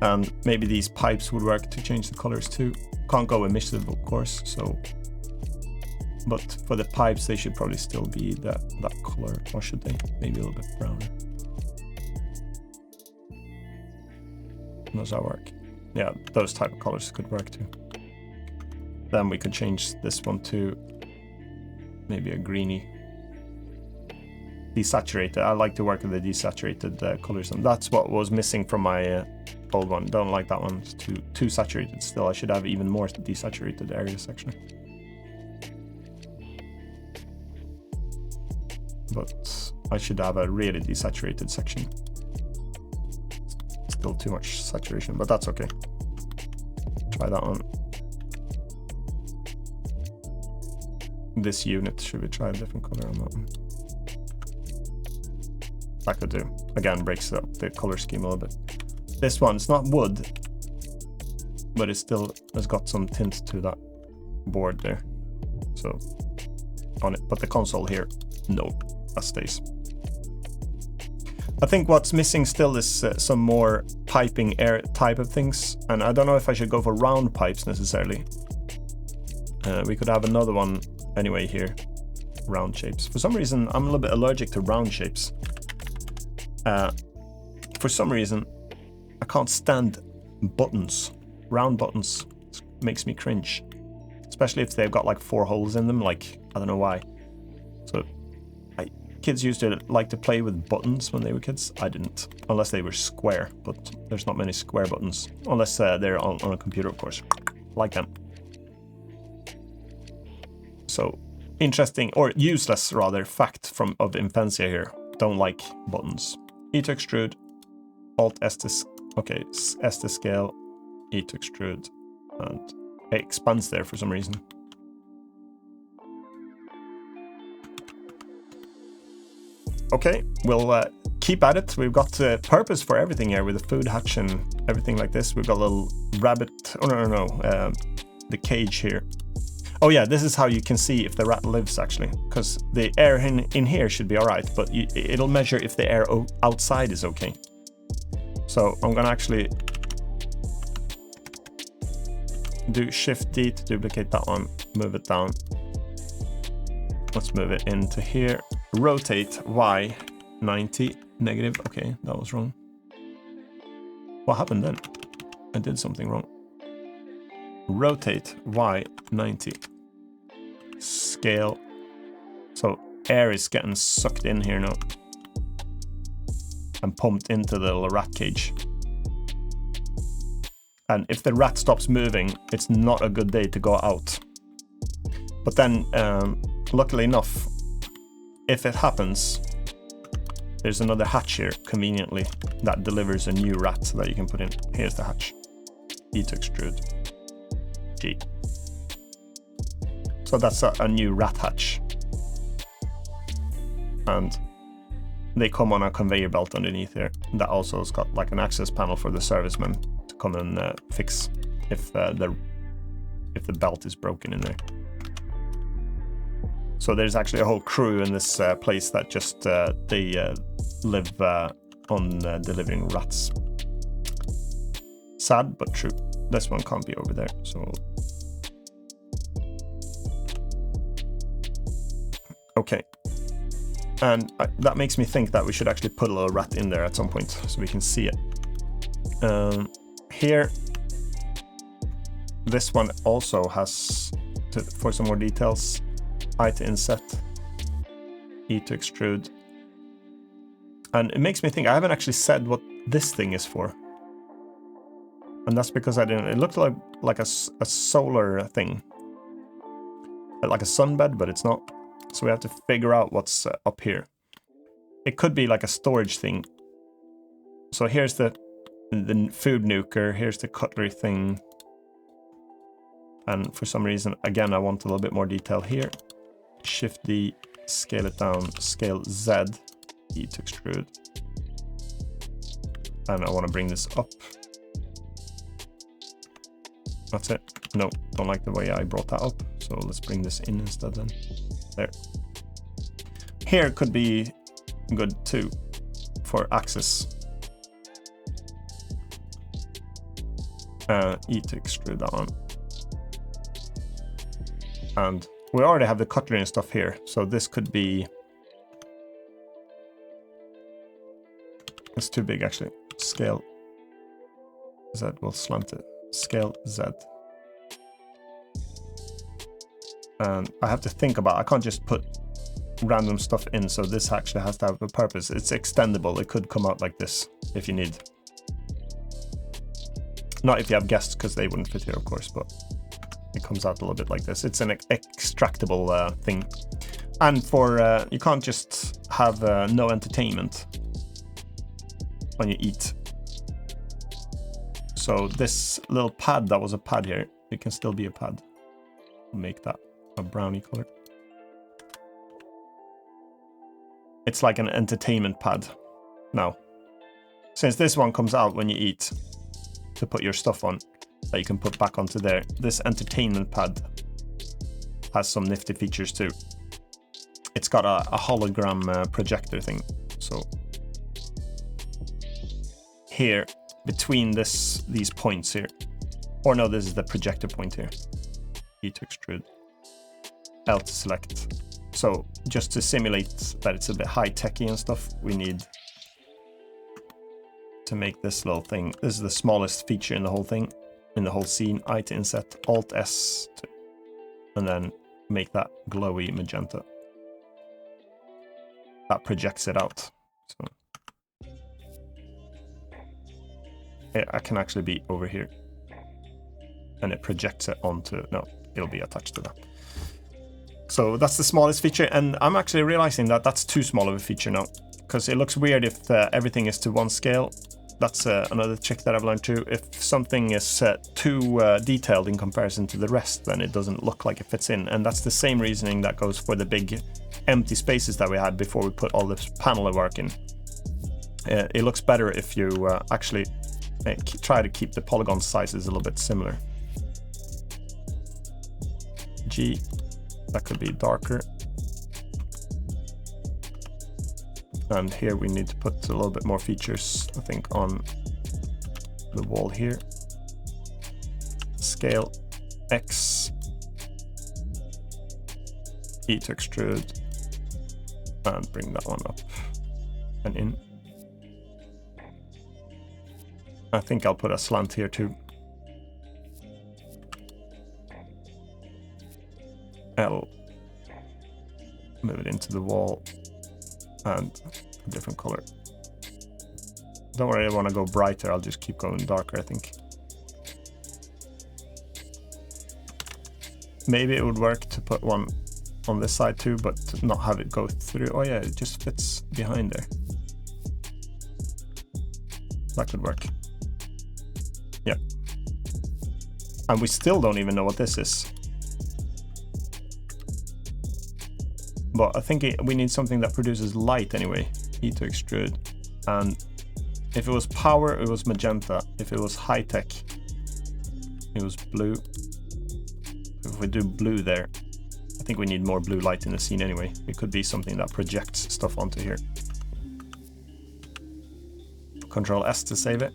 And maybe these pipes would work to change the colors too. Can't go emissive, of course, so... But for the pipes, they should probably still be that color, or should they? Maybe a little bit browner. Does that work? Yeah, those type of colors could work too. Then we could change this one to maybe a greeny. Desaturated. I like to work with the desaturated colors, and that's what was missing from my old one. Don't like that one. It's too saturated still. I should have even more desaturated areas actually. But I should have a really desaturated section. Still too much saturation, but that's okay. Try that on. This unit, should we try a different color on that one? That could do. Again, breaks up the color scheme a little bit. This one's not wood, but it still has got some tint to that board there. So on it, but the console here, no, that stays. I think what's missing still is some more piping air type of things, and I don't know if I should go for round pipes necessarily. We could have another one anyway here, round shapes. For some reason, I'm a little bit allergic to round shapes. For some reason, I can't stand buttons. Round buttons makes me cringe, especially if they've got like 4 holes in them. Like, I don't know why. So kids used to like to play with buttons when they were kids. I didn't, unless they were square, but there's not many square buttons, unless they're on a computer, of course, like them. So interesting, or useless rather, fact of Imphenzia here. Don't like buttons. E to extrude, Alt S to, okay, S to scale, E to extrude, and it expands there for some reason. Okay, we'll keep at it. We've got purpose for everything here with the food hatch and everything like this. We've got a little rabbit, oh no, the cage here. Oh yeah, this is how you can see if the rat lives actually, because the air in here should be alright, but it'll measure if the air outside is okay. So I'm gonna actually do Shift D to duplicate that one, move it down. Let's move it into here. Rotate Y 90 negative. Okay, that was wrong. What happened then? I did something wrong. Rotate Y 90. Scale. So air is getting sucked in here now and pumped into the little rat cage. And if the rat stops moving, it's not a good day to go out. But then, luckily enough, if it happens, there's another hatch here, conveniently, that delivers a new rat that you can put in. Here's the hatch. E to extrude. G. So that's a new rat hatch. And they come on a conveyor belt underneath here. That also has got like an access panel for the servicemen to come and fix if the belt is broken in there. So there's actually a whole crew in this place that just they live on delivering rats. Sad but true. This one can't be over there, so okay. And that makes me think that we should actually put a little rat in there at some point so we can see it. Here, this one also has, for some more details, I to inset, E to extrude. And it makes me think, I haven't actually said what this thing is for. And that's because I didn't, it looked like a solar thing. Like a sunbed, but it's not. So we have to figure out what's up here. It could be like a storage thing. So here's the food nuker, here's the cutlery thing. And for some reason, again, I want a little bit more detail here. Shift D, scale it down, scale Z, E to extrude. And I want to bring this up. That's it. No, don't like the way I brought that up. So let's bring this in instead then. There. Here could be good too for axis. E to extrude that one. And we already have the cutlery and stuff here. So this could be... It's too big actually. Scale Z will slant it. Scale Z. And I have to think about, I can't just put random stuff in, so this actually has to have a purpose. It's extendable, it could come out like this if you need. Not if you have guests, because they wouldn't fit here, of course, but it comes out a little bit like this. It's an extractable thing. And for, you can't just have no entertainment when you eat. So this little pad that was a pad here, it can still be a pad. Make that a brownie color. It's like an entertainment pad. Now, since this one comes out when you eat to put your stuff on, that you can put back onto there, this entertainment pad has some nifty features too. It's got a hologram projector thing. So here, between these points here, or no, this is the projector point here. E to extrude, L to select. So just to simulate that it's a bit high-techy and stuff, we need to make this little thing. This is the smallest feature in the whole thing, in the whole scene. I to inset, Alt S, and then make that glowy magenta. That projects it out. So I can actually be over here, and it projects it onto, no, it'll be attached to that. So that's the smallest feature, and I'm actually realizing that that's too small of a feature now, because it looks weird if everything is to one scale. That's another trick that I've learned too. If something is too detailed in comparison to the rest, then it doesn't look like it fits in, and that's the same reasoning that goes for the big empty spaces that we had before we put all this panel work in. It looks better if you actually try to keep the polygon sizes a little bit similar. G, that could be darker. And here we need to put a little bit more features, I think, on the wall here. Scale X, E to extrude, and bring that one up and in. I think I'll put a slant here too. L, move it into the wall, and a different color. Don't worry, I want to go brighter, I'll just keep going darker, I think. Maybe it would work to put one on this side too, but to not have it go through. Oh yeah, it just fits behind there. That could work. Yeah. And we still don't even know what this is. But I think we need something that produces light anyway. E to extrude. And if it was power, it was magenta. If it was high tech, it was blue. If we do blue there, I think we need more blue light in the scene anyway. It could be something that projects stuff onto here. Control S to save it.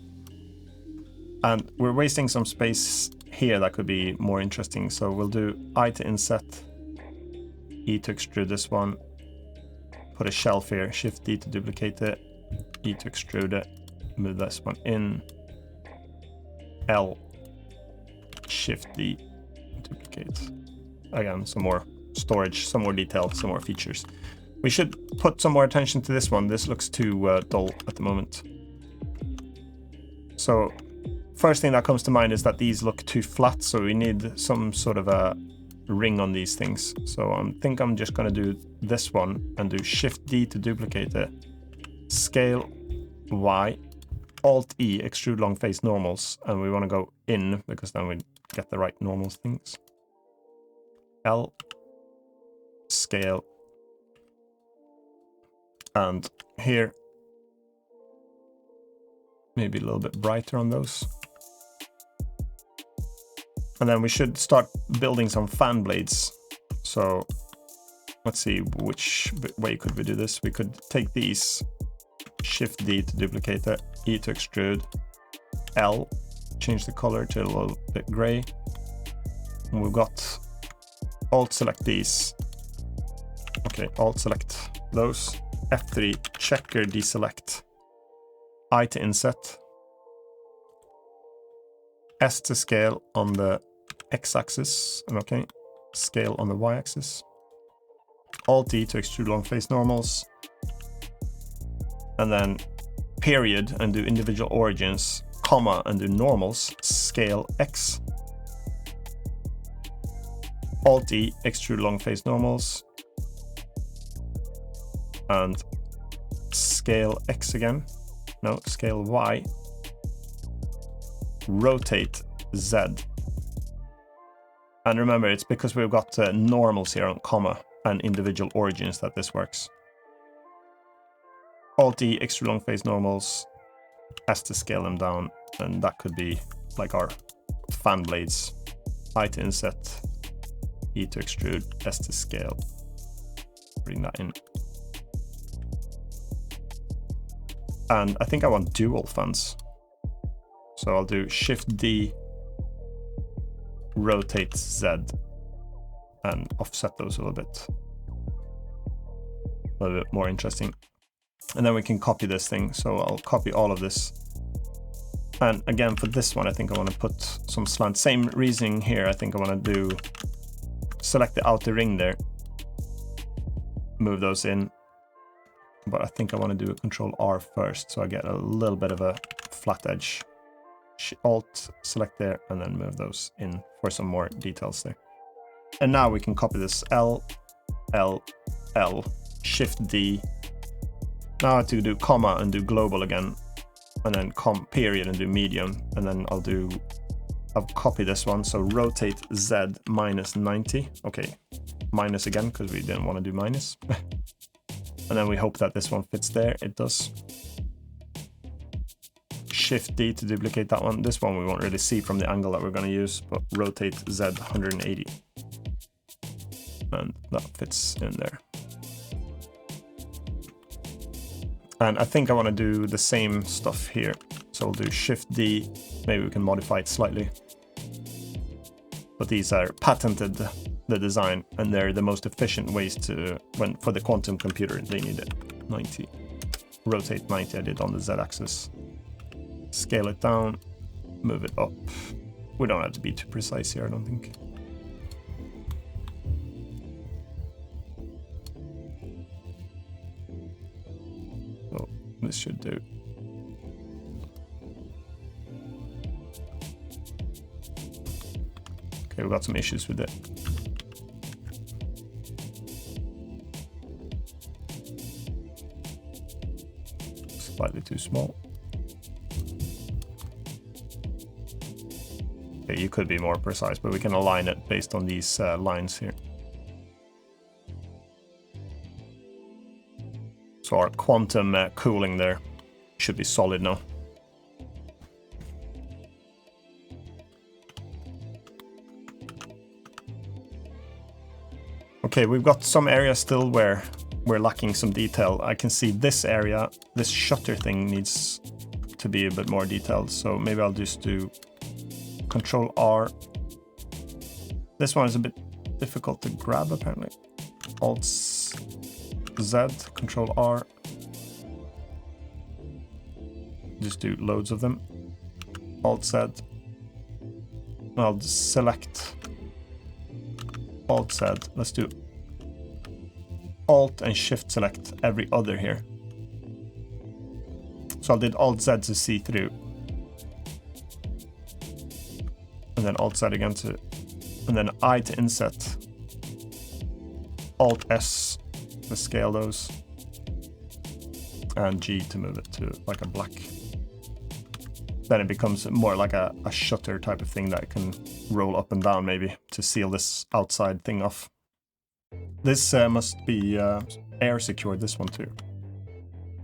And we're wasting some space here that could be more interesting. So we'll do I to inset, E to extrude this one, put a shelf here, Shift D to duplicate it, E to extrude it, move this one in, L, Shift D, duplicate. Again, some more storage, some more detail, some more features. We should put some more attention to this one. This looks too dull at the moment. So first thing that comes to mind is that these look too flat, so we need some sort of a ring on these things. So I think I'm just going to do this one and do Shift D to duplicate it. Scale Y, Alt E, extrude long face normals, and we want to go in because then we get the right normals things. L, scale, and here maybe a little bit brighter on those. And then we should start building some fan blades. So let's see which way could we do this. We could take these, Shift D to duplicate it, E to extrude, L, change the color to a little bit gray. And we've got Alt select these. Okay, Alt select those. F3, checker deselect. I to inset. S to scale on the x-axis, and okay, scale on the y-axis. Alt-D to extrude long face normals. And then period and do individual origins, comma and do normals, scale X. Alt-D, extrude long face normals. And scale X again. No, scale Y. Rotate Z. And remember, it's because we've got normals here on comma and individual origins that this works. Alt-D, extrude long face normals, S to scale them down, and that could be like our fan blades. I to inset, E to extrude, S to scale. Bring that in. And I think I want dual fans. So I'll do Shift D, rotate Z, and offset those a little bit. A little bit more interesting. And then we can copy this thing. So I'll copy all of this. And again, for this one, I think I want to put some slant. Same reasoning here. I think I want to do, select the outer ring there, move those in. But I think I want to do a Control R first, so I get a little bit of a flat edge. Alt, select there, and then move those in for some more details there. And now we can copy this L, L, L, Shift D. Now I have to do comma and do global again, and then period and do medium, and then I'll copy this one, so rotate Z minus 90. Okay, minus again, because we didn't want to do minus. And then we hope that this one fits there. It does. Shift D to duplicate that one. This one we won't really see from the angle that we're going to use, but rotate Z 180. And that fits in there. And I think I want to do the same stuff here. So we'll do Shift D. Maybe we can modify it slightly. But these are patented, the design, and they're the most efficient ways to, for the quantum computer, they need it. 90. Rotate 90 I did on the Z-axis. Scale it down, move it up. We don't have to be too precise here, I don't think. So this should do. Okay, we've got some issues with it. Slightly too small. Okay, you could be more precise, but we can align it based on these lines here. So our quantum cooling there should be solid now. Okay, we've got some areas still where we're lacking some detail. I can see this area, this shutter thing needs to be a bit more detailed. So maybe I'll just do Control R. This one is a bit difficult to grab apparently. Alt Z, Control R. Just do loads of them. Alt Z, I'll select Alt Z. Let's do Alt and Shift select every other here. So I did Alt Z to see through. And then Alt Z again to, and then I to inset. Alt S to scale those. And G to move it to like a black. Then it becomes more like a shutter type of thing that can roll up and down maybe to seal this outside thing off. This must be air secured, this one too.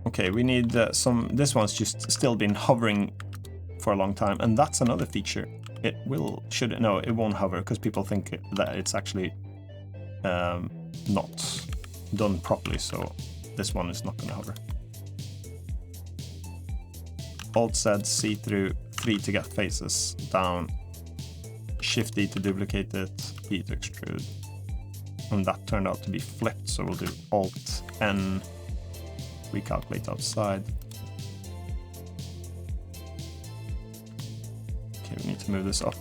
Okay, we need this one's just still been hovering for a long time, and that's another feature. It won't hover because people think that it's actually not done properly, so this one is not going to hover. Alt Z, see through 3 to get faces down, Shift D to duplicate it, E to extrude. And that turned out to be flipped, so we'll do Alt N, recalculate outside. Okay, we need to move this up.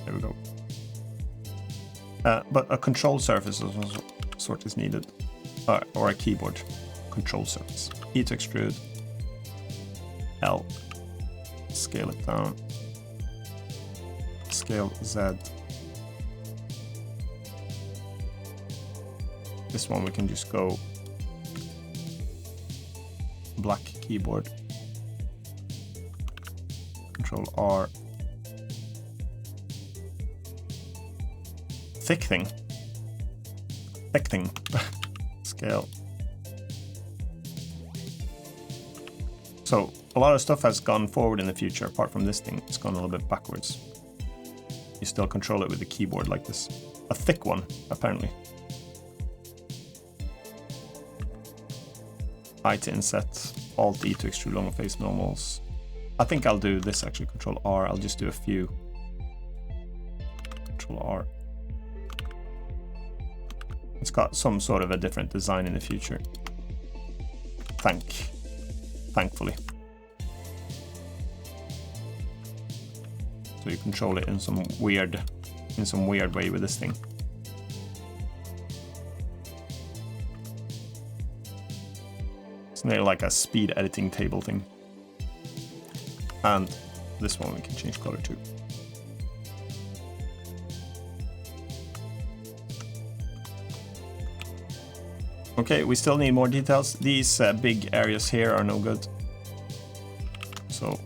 There we go. But a control surface of some sort is needed, or a keyboard control surface. E to extrude, L, scale it down, scale Z. This one we can just go black keyboard, Control R, thick thing, scale. So a lot of stuff has gone forward in the future, apart from this thing, it's gone a little bit backwards. You still control it with the keyboard like this. A thick one, apparently. I to inset, Alt E to extrude long face normals. I think I'll do this actually, Control R, I'll just do a few. Control R. It's got some sort of a different design in the future. Thankfully. So you control it in some weird way with this thing. It's nearly like a speed editing table thing. And this one we can change color to. Okay, we still need more details. These big areas here are no good. So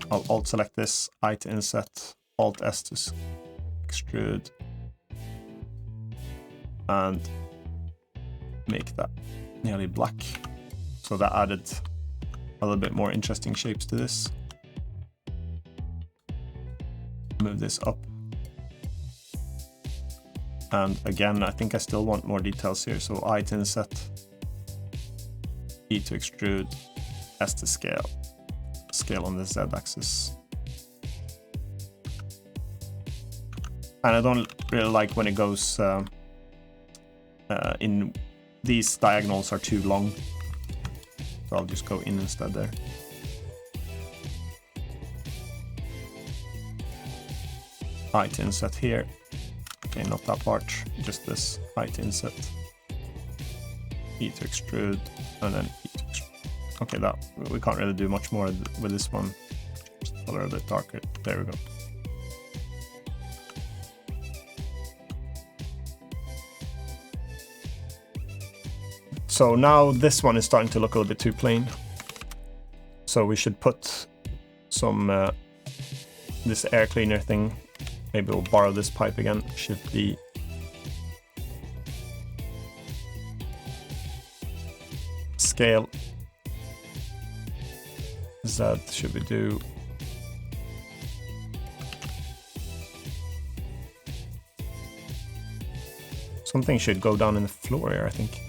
I'll Alt select this, I to inset, Alt S to extrude, and make that nearly black. So that added a little bit more interesting shapes to this. Move this up. And again, I think I still want more details here. So I to inset, E to extrude, S to scale. Scale on the Z axis. And I don't really like when it goes in, these diagonals are too long. So I'll just go in instead there. I to inset here. Okay, not that part, just this. I to inset. E to extrude, and then E to extrude. Okay, that we can't really do much more with this one. Just color a bit darker. There we go. So now this one is starting to look a little bit too plain. So we should put some this air cleaner thing. Maybe we'll borrow this pipe again. Shift D. Scale. Z should we do? Something should go down in the floor here, I think.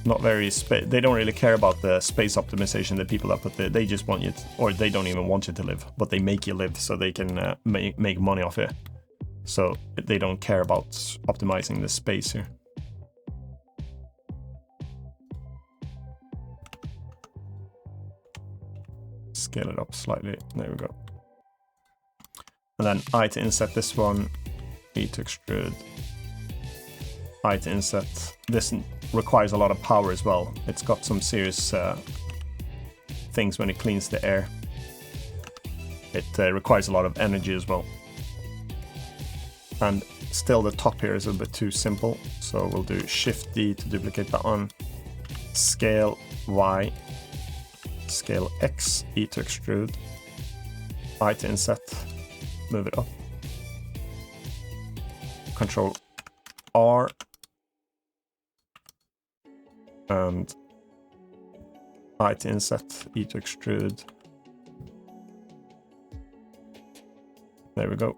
Not very they don't really care about the space optimization that people that put there. They just want you to, or they don't even want you to live, but they make you live so they can make money off it. So they don't care about optimizing the space here. scale it up slightly. There we go. And then I to inset this one, E to extrude, I to inset. This requires a lot of power as well. It's got some serious things when it cleans the air. It requires a lot of energy as well. And still the top here is a bit too simple, so we'll do Shift D to duplicate that one. Scale Y, scale X, E to extrude, I to inset, move it up. Control R, and I to inset, E to extrude. There we go.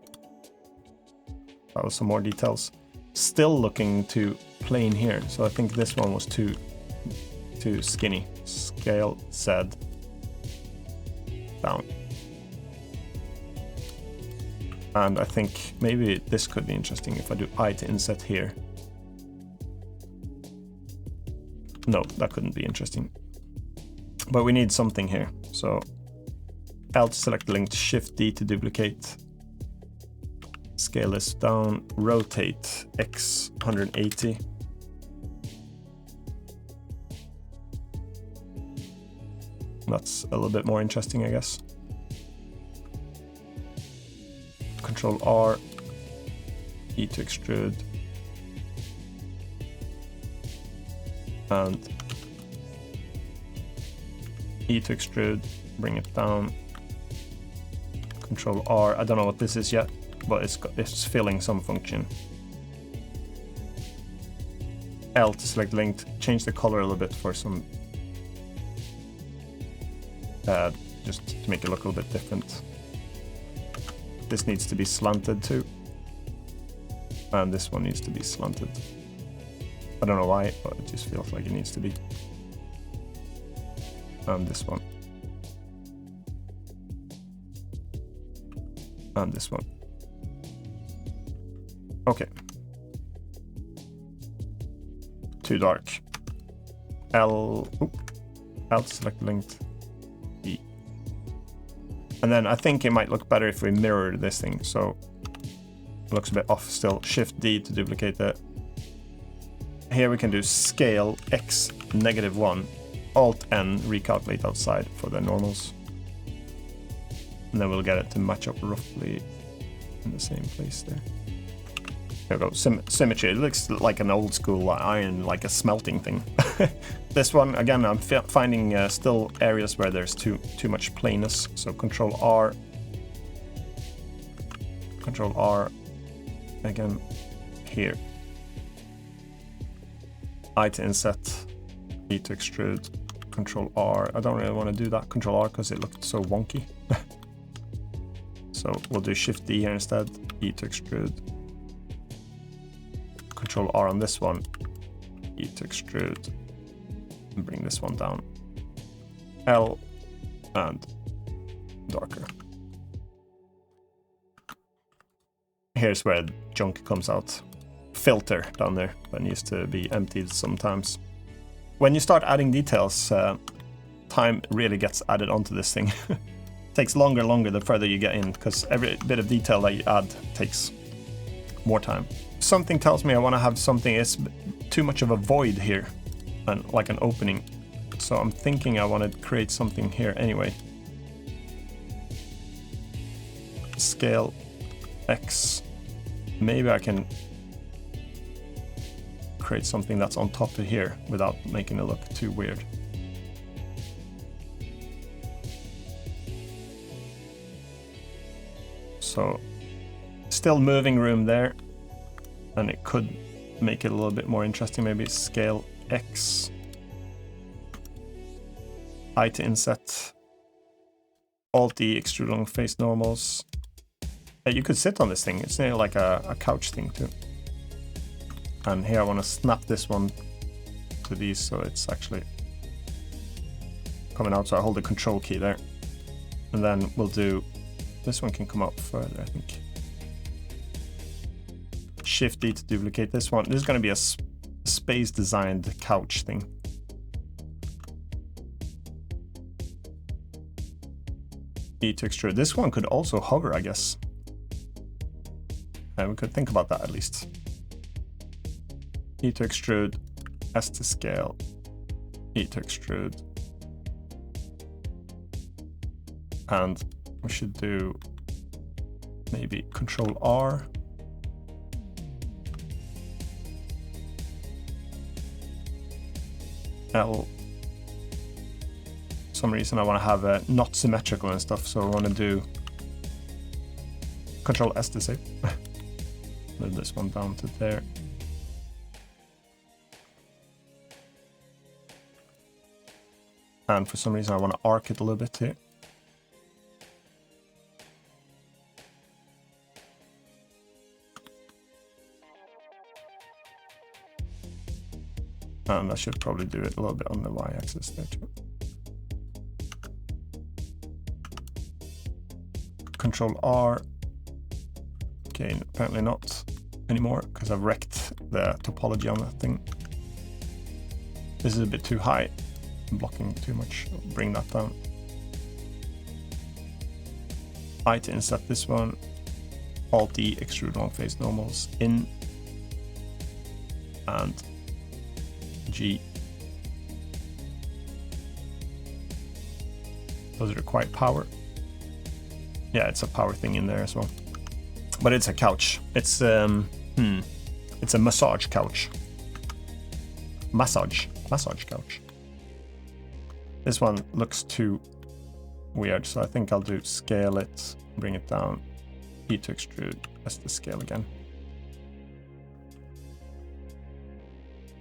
That was some more details. Still looking too plain here, so I think this one was too skinny. Scale Z down. And I think maybe this could be interesting if I do I to inset here. No, that couldn't be interesting. But we need something here. So L to select linked, Shift D to duplicate. Scale this down, rotate X 180. That's a little bit more interesting, I guess. Control R, E to extrude, and E to extrude, bring it down. Control R, I don't know what this is yet, but it's filling some function. L to select linked, change the color a little bit for some, just to make it look a little bit different. This needs to be slanted too, and this one needs to be slanted. I don't know why, but it just feels like it needs to be. And this one. And this one. Okay. Too dark. L to select linked. E. And then I think it might look better if we mirror this thing, so it looks a bit off still. Shift D to duplicate it. Here we can do scale X -1, Alt N, recalculate outside for the normals. And then we'll get it to match up roughly in the same place there. There we go, symmetry. It looks like an old school iron, like a smelting thing. This one, again, I'm finding still areas where there's too much plainness. So Control R, again, here. I to inset, E to extrude, Control R. I don't really want to do that, Control R, because it looked so wonky. So we'll do Shift D here instead, E to extrude. Control R on this one, E to extrude, and bring this one down. L and darker. Here's where junk comes out. Filter down there that needs to be emptied sometimes. When you start adding details, time really gets added onto this thing. Takes longer and longer the further you get in, because every bit of detail that you add takes more time. Something tells me I want to have something, it's too much of a void here, and like an opening. So I'm thinking I want to create something here anyway. Scale X. Maybe I can create something that's on top of here without making it look too weird. So still moving room there, and it could make it a little bit more interesting. Maybe scale X, I to inset, Alt E, extrude along face normals. You could sit on this thing, it's nearly like a couch thing too. And here I want to snap this one to these so it's actually coming out, so I hold the Control key there. And then we'll do, this one can come out further, I think. Shift D to duplicate this one. This is going to be a space designed couch thing. E to extrude. This one could also hover, I guess. We could think about that at least. E to extrude, S to scale, E to extrude. And we should do maybe Control R. L. For some reason I want to have a not symmetrical and stuff, so I want to do Control S to save. Move this one down to there. And for some reason I want to arc it a little bit here. And I should probably do it a little bit on the y-axis there too. Control R. Okay, apparently not anymore because I've wrecked the topology on that thing. This is a bit too high. I'm blocking too much. I'll bring that down. I to inset this one. Alt E, extrude long face normals in. And G. Does it require power? Yeah, it's a power thing in there as well. But it's a couch. It's a massage couch. Massage couch. This one looks too weird, so I think I'll do scale it, bring it down, E to extrude, S to scale again.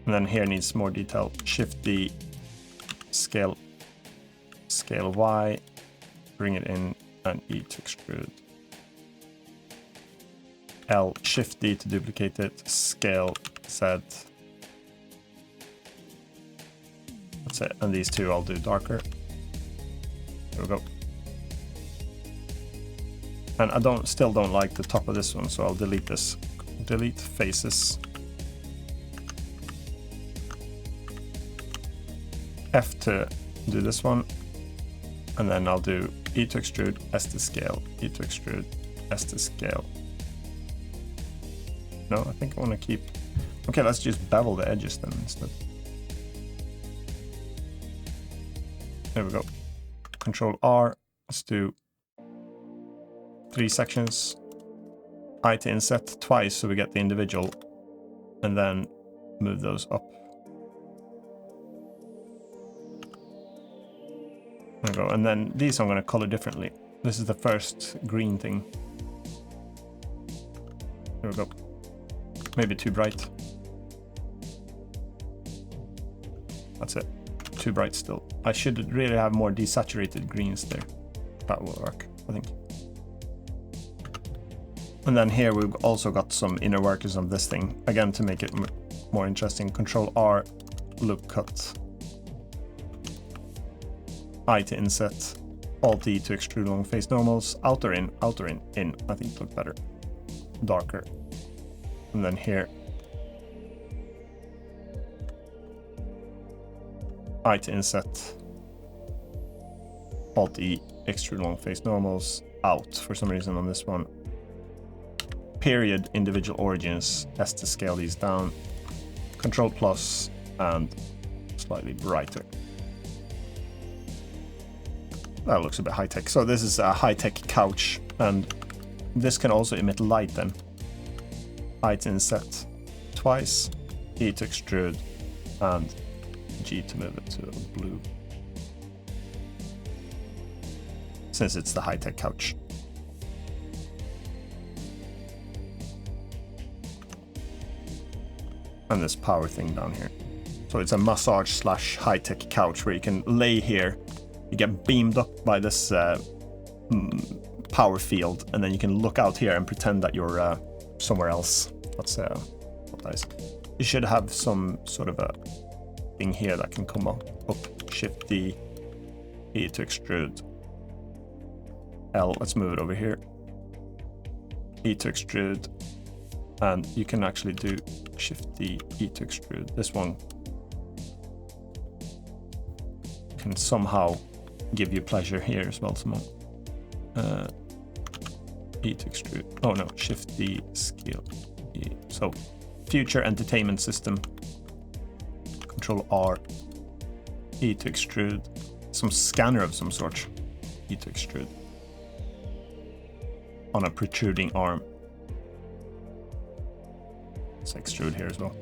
And then here needs more detail. Shift D, scale Y, bring it in, and E to extrude. L, Shift D to duplicate it, scale Z. That's it, and these two I'll do darker. There we go. And I still don't like the top of this one, so I'll delete this. Delete faces. F to do this one, and then I'll do E to extrude, S to scale, E to extrude, S to scale. No, I think I want to keep... Okay, let's just bevel the edges then instead. There we go. Control R, let's do 3 sections. I to inset twice so we get the individual, and then move those up. There we go, and then these I'm going to color differently. This is the first green thing. There we go. Maybe too bright. That's it. Too bright still. I should really have more desaturated greens there. That will work, I think. And then here we've also got some inner workers on this thing. Again, to make it more interesting, Control R, loop cut. I to inset, Alt E to extrude long face normals, outer in, in. I think it looked better. Darker. And then here, I to inset, Alt E, extrude long face normals, out for some reason on this one. Period, individual origins, S to scale these down. Control plus, and slightly brighter. That looks a bit high-tech. So this is a high-tech couch, and this can also emit light then. I to inset twice, E to extrude, and G to move it to blue. Since it's the high-tech couch. And this power thing down here. So it's a massage slash high-tech couch where you can lay here, you get beamed up by this power field, and then you can look out here and pretend that you're somewhere else. That's what that is. You should have some sort of a thing here that can come up. Shift D, E to extrude. L, let's move it over here. E to extrude. And you can actually do Shift D, E to extrude. This one can somehow give you pleasure here as well, Simone. E to extrude. Oh no, Shift D, scale E. So future entertainment system. Control R. E to extrude. Some scanner of some sort. E to extrude. On a protruding arm. Let's extrude here as well.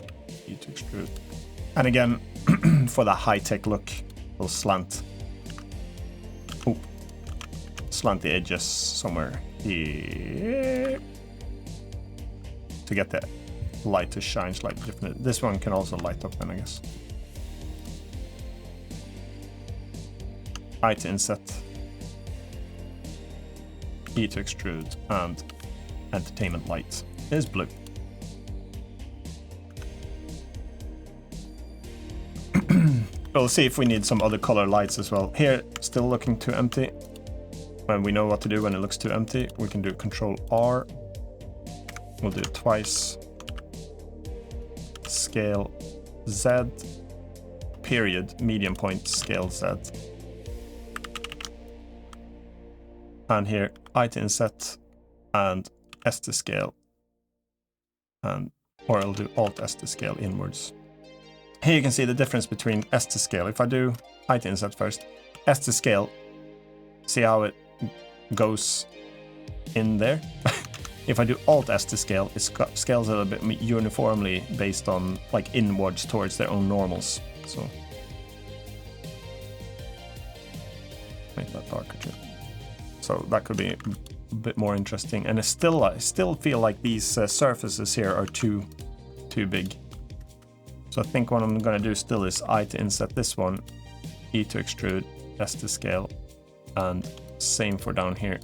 E to extrude. And again, for the high-tech look, we'll slant. Oop. Slant the edges somewhere here to get the light to shine slightly different. This one can also light up then, I guess. I to inset, E to extrude, and entertainment light is blue. We'll see if we need some other color lights as well. Here, still looking too empty. When we know what to do when it looks too empty, we can do Control R. We'll do it twice. Scale Z, period, medium point, scale Z. And here, I to inset and S to scale. And, or I'll do Alt S to scale inwards. Here you can see the difference between S to scale. If I do I to inset first, S to scale, see how it goes in there? If I do Alt S to scale, it scales a little bit uniformly based on like inwards towards their own normals. So make that darker too. So that could be a bit more interesting. And I still feel like these surfaces here are too big. So I think what I'm gonna do still is I to inset this one, E to extrude, S to scale, and same for down here.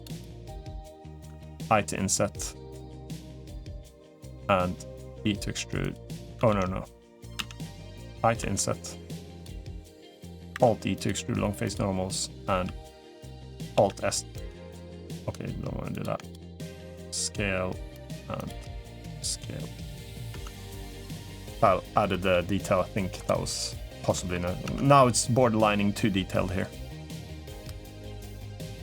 I to inset and E to extrude. Oh no. I to inset, Alt E to extrude long face normals, and Alt S. Okay, don't want to do that. Scale and scale. I added the detail. I think that was possibly now it's borderlining too detailed here.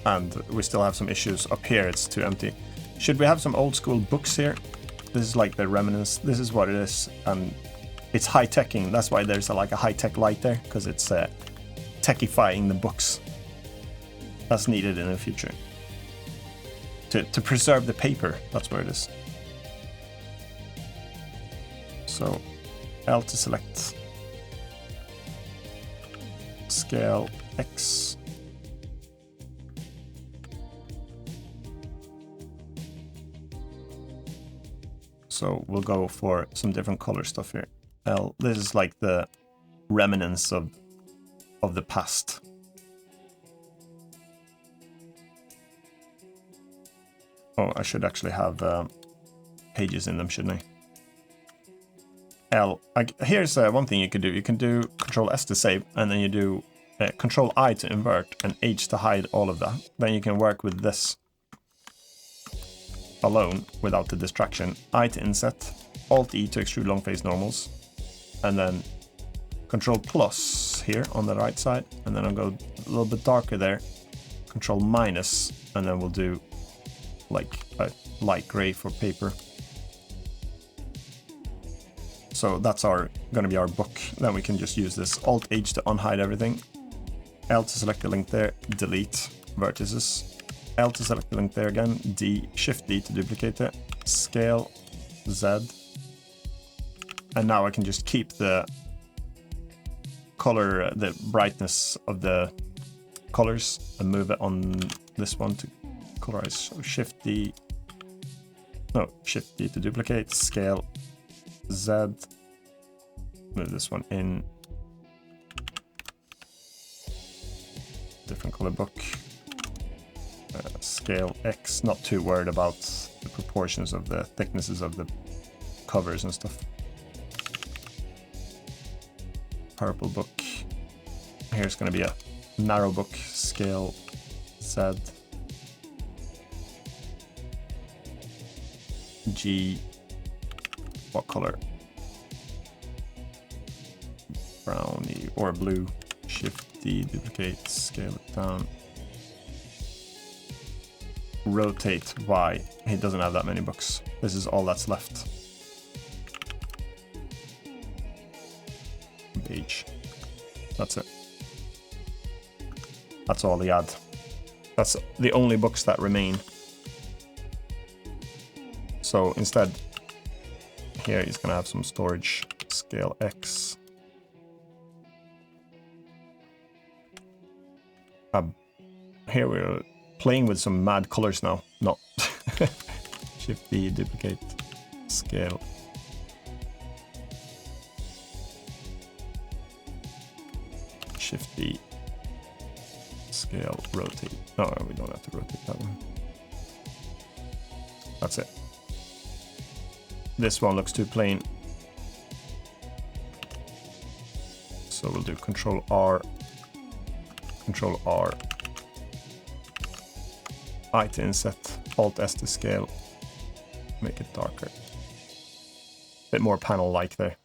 And we still have some issues up here. It's too empty. Should we have some old school books here? This is like the remnants. This is what it is, and it's high-teching. That's why there's like a high-tech light there, because it's techifying the books. That's needed in the future to preserve the paper. That's where it is. So L to select, scale X. So we'll go for some different color stuff here. L, this is like the remnants of the past. Oh, I should actually have pages in them, shouldn't I? L. Here's one thing you could do. You can do Control S to save, and then you do Control I to invert, and H to hide all of that. Then you can work with this alone without the distraction. I to inset, Alt E to extrude long face normals, and then Control plus here on the right side, and then I'll go a little bit darker there. Control minus, and then we'll do like a light gray for paper. So that's gonna be our book. Then we can just use this Alt H to unhide everything. L to select the link there, delete vertices. L to select the link there again, D, Shift D to duplicate it, scale Z. And now I can just keep the color, the brightness of the colors, and move it on this one to colorize. So Shift D to duplicate, scale Z, move this one in, different color book, scale X, not too worried about the proportions of the thicknesses of the covers and stuff. Purple book, here's going to be a narrow book, scale Z, G, what color? Browny or blue. Shift D, duplicate, scale it down. rotate Y. He doesn't have that many books. This is all that's left. Page. That's it. That's all he had. That's the only books that remain. So instead, here he's gonna have some storage. Scale X. Here we're playing with some mad colors now. No. Shift D, duplicate, scale. Shift D, scale, rotate. No, we don't have to rotate that one. That's it. This one looks too plain. So we'll do Control R, I to inset, Alt S to scale, make it darker. Bit more panel-like there.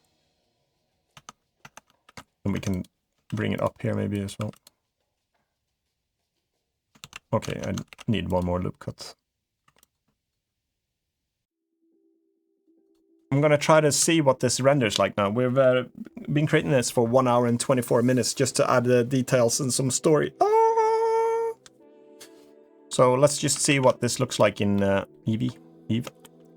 And we can bring it up here maybe as well. Okay, I need one more loop cut. I'm gonna try to see what this renders like now. We've been creating this for 1 hour and 24 minutes just to add the details and some story. So let's just see what this looks like in Eve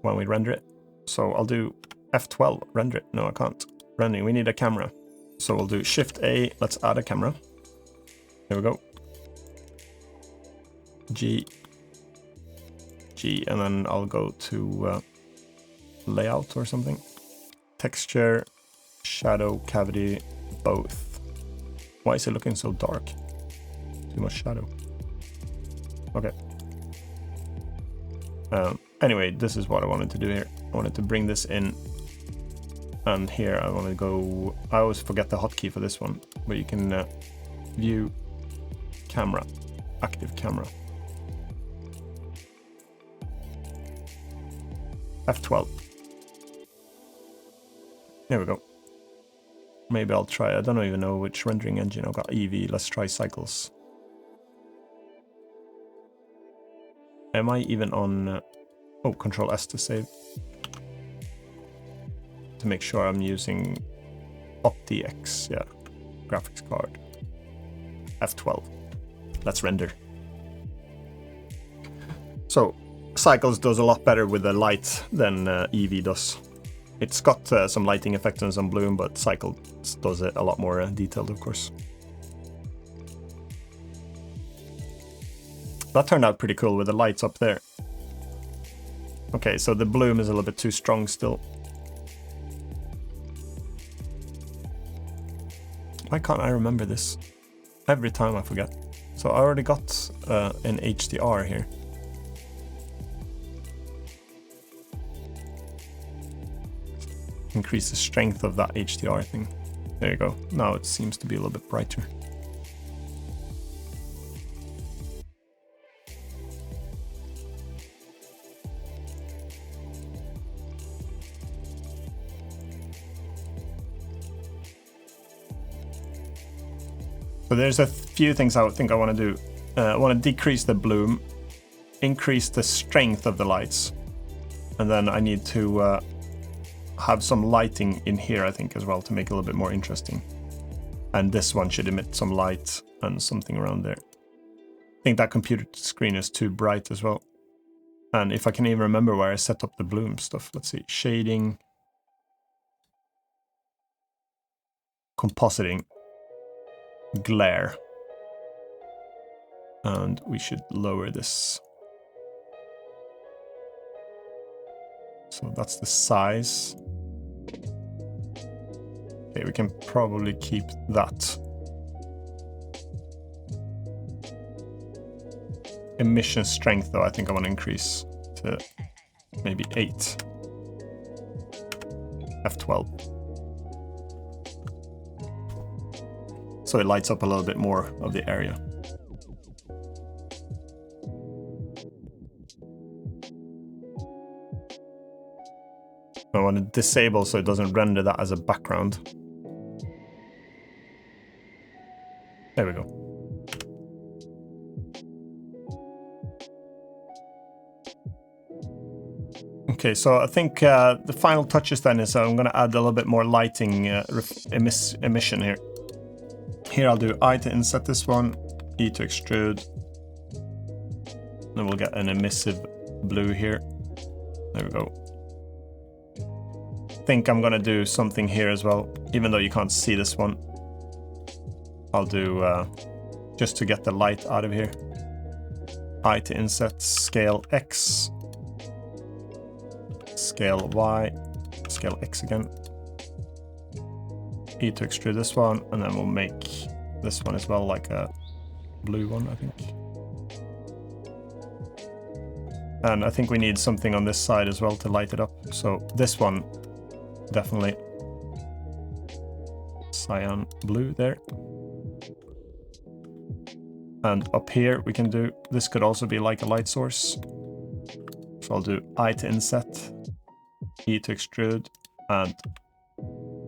when we render it. So I'll do F12, render it. No, I can't. Rendering, we need a camera. So we'll do Shift A, let's add a camera. There we go. G, and then I'll go to layout or something. Texture, shadow, cavity, both. Why is it looking so dark? Too much shadow. Okay. Anyway, this is what I wanted to do here. I wanted to bring this in. And here I want to go... I always forget the hotkey for this one. But you can view camera. Active camera. F12. There we go. Maybe I'll try... I don't even know which rendering engine I've got. Eevee. Let's try Cycles. Am I even on... oh, Control S to save. To make sure I'm using OptiX, yeah. Graphics card. F12. Let's render. So, Cycles does a lot better with the light than Eevee does. It's got some lighting effects and some bloom, but Cycles does it a lot more detailed, of course. That turned out pretty cool with the lights up there. Okay, so the bloom is a little bit too strong still. Why can't I remember this? Every time I forget. So I already got an HDR here. Increase the strength of that HDR thing. There you go. Now it seems to be a little bit brighter. So there's a few things I think I want to do. I want to decrease the bloom, increase the strength of the lights, and then I need to have some lighting in here, I think, as well, to make it a little bit more interesting. And this one should emit some light and something around there. I think that computer screen is too bright as well. And if I can even remember where I set up the bloom stuff, let's see, shading, compositing, glare, and we should lower this. So that's the size. Okay, we can probably keep that. Emission strength, though, I think I want to increase to maybe 8. F12. So it lights up a little bit more of the area. I want to disable so it doesn't render that as a background. There we go. Okay, so I think the final touches then is I'm going to add a little bit more lighting emission here. Here I'll do I to inset this one, E to extrude. Then we'll get an emissive blue here. There we go. I think I'm going to do something here as well, even though you can't see this one. I'll do, just to get the light out of here. I to inset, scale X. Scale Y, scale X again. E to extrude this one, and then we'll make this one as well, like a blue one, I think. And I think we need something on this side as well to light it up. So this one, definitely. Cyan blue there. And up here we can do, this could also be like a light source. So I'll do I to inset, E to extrude, and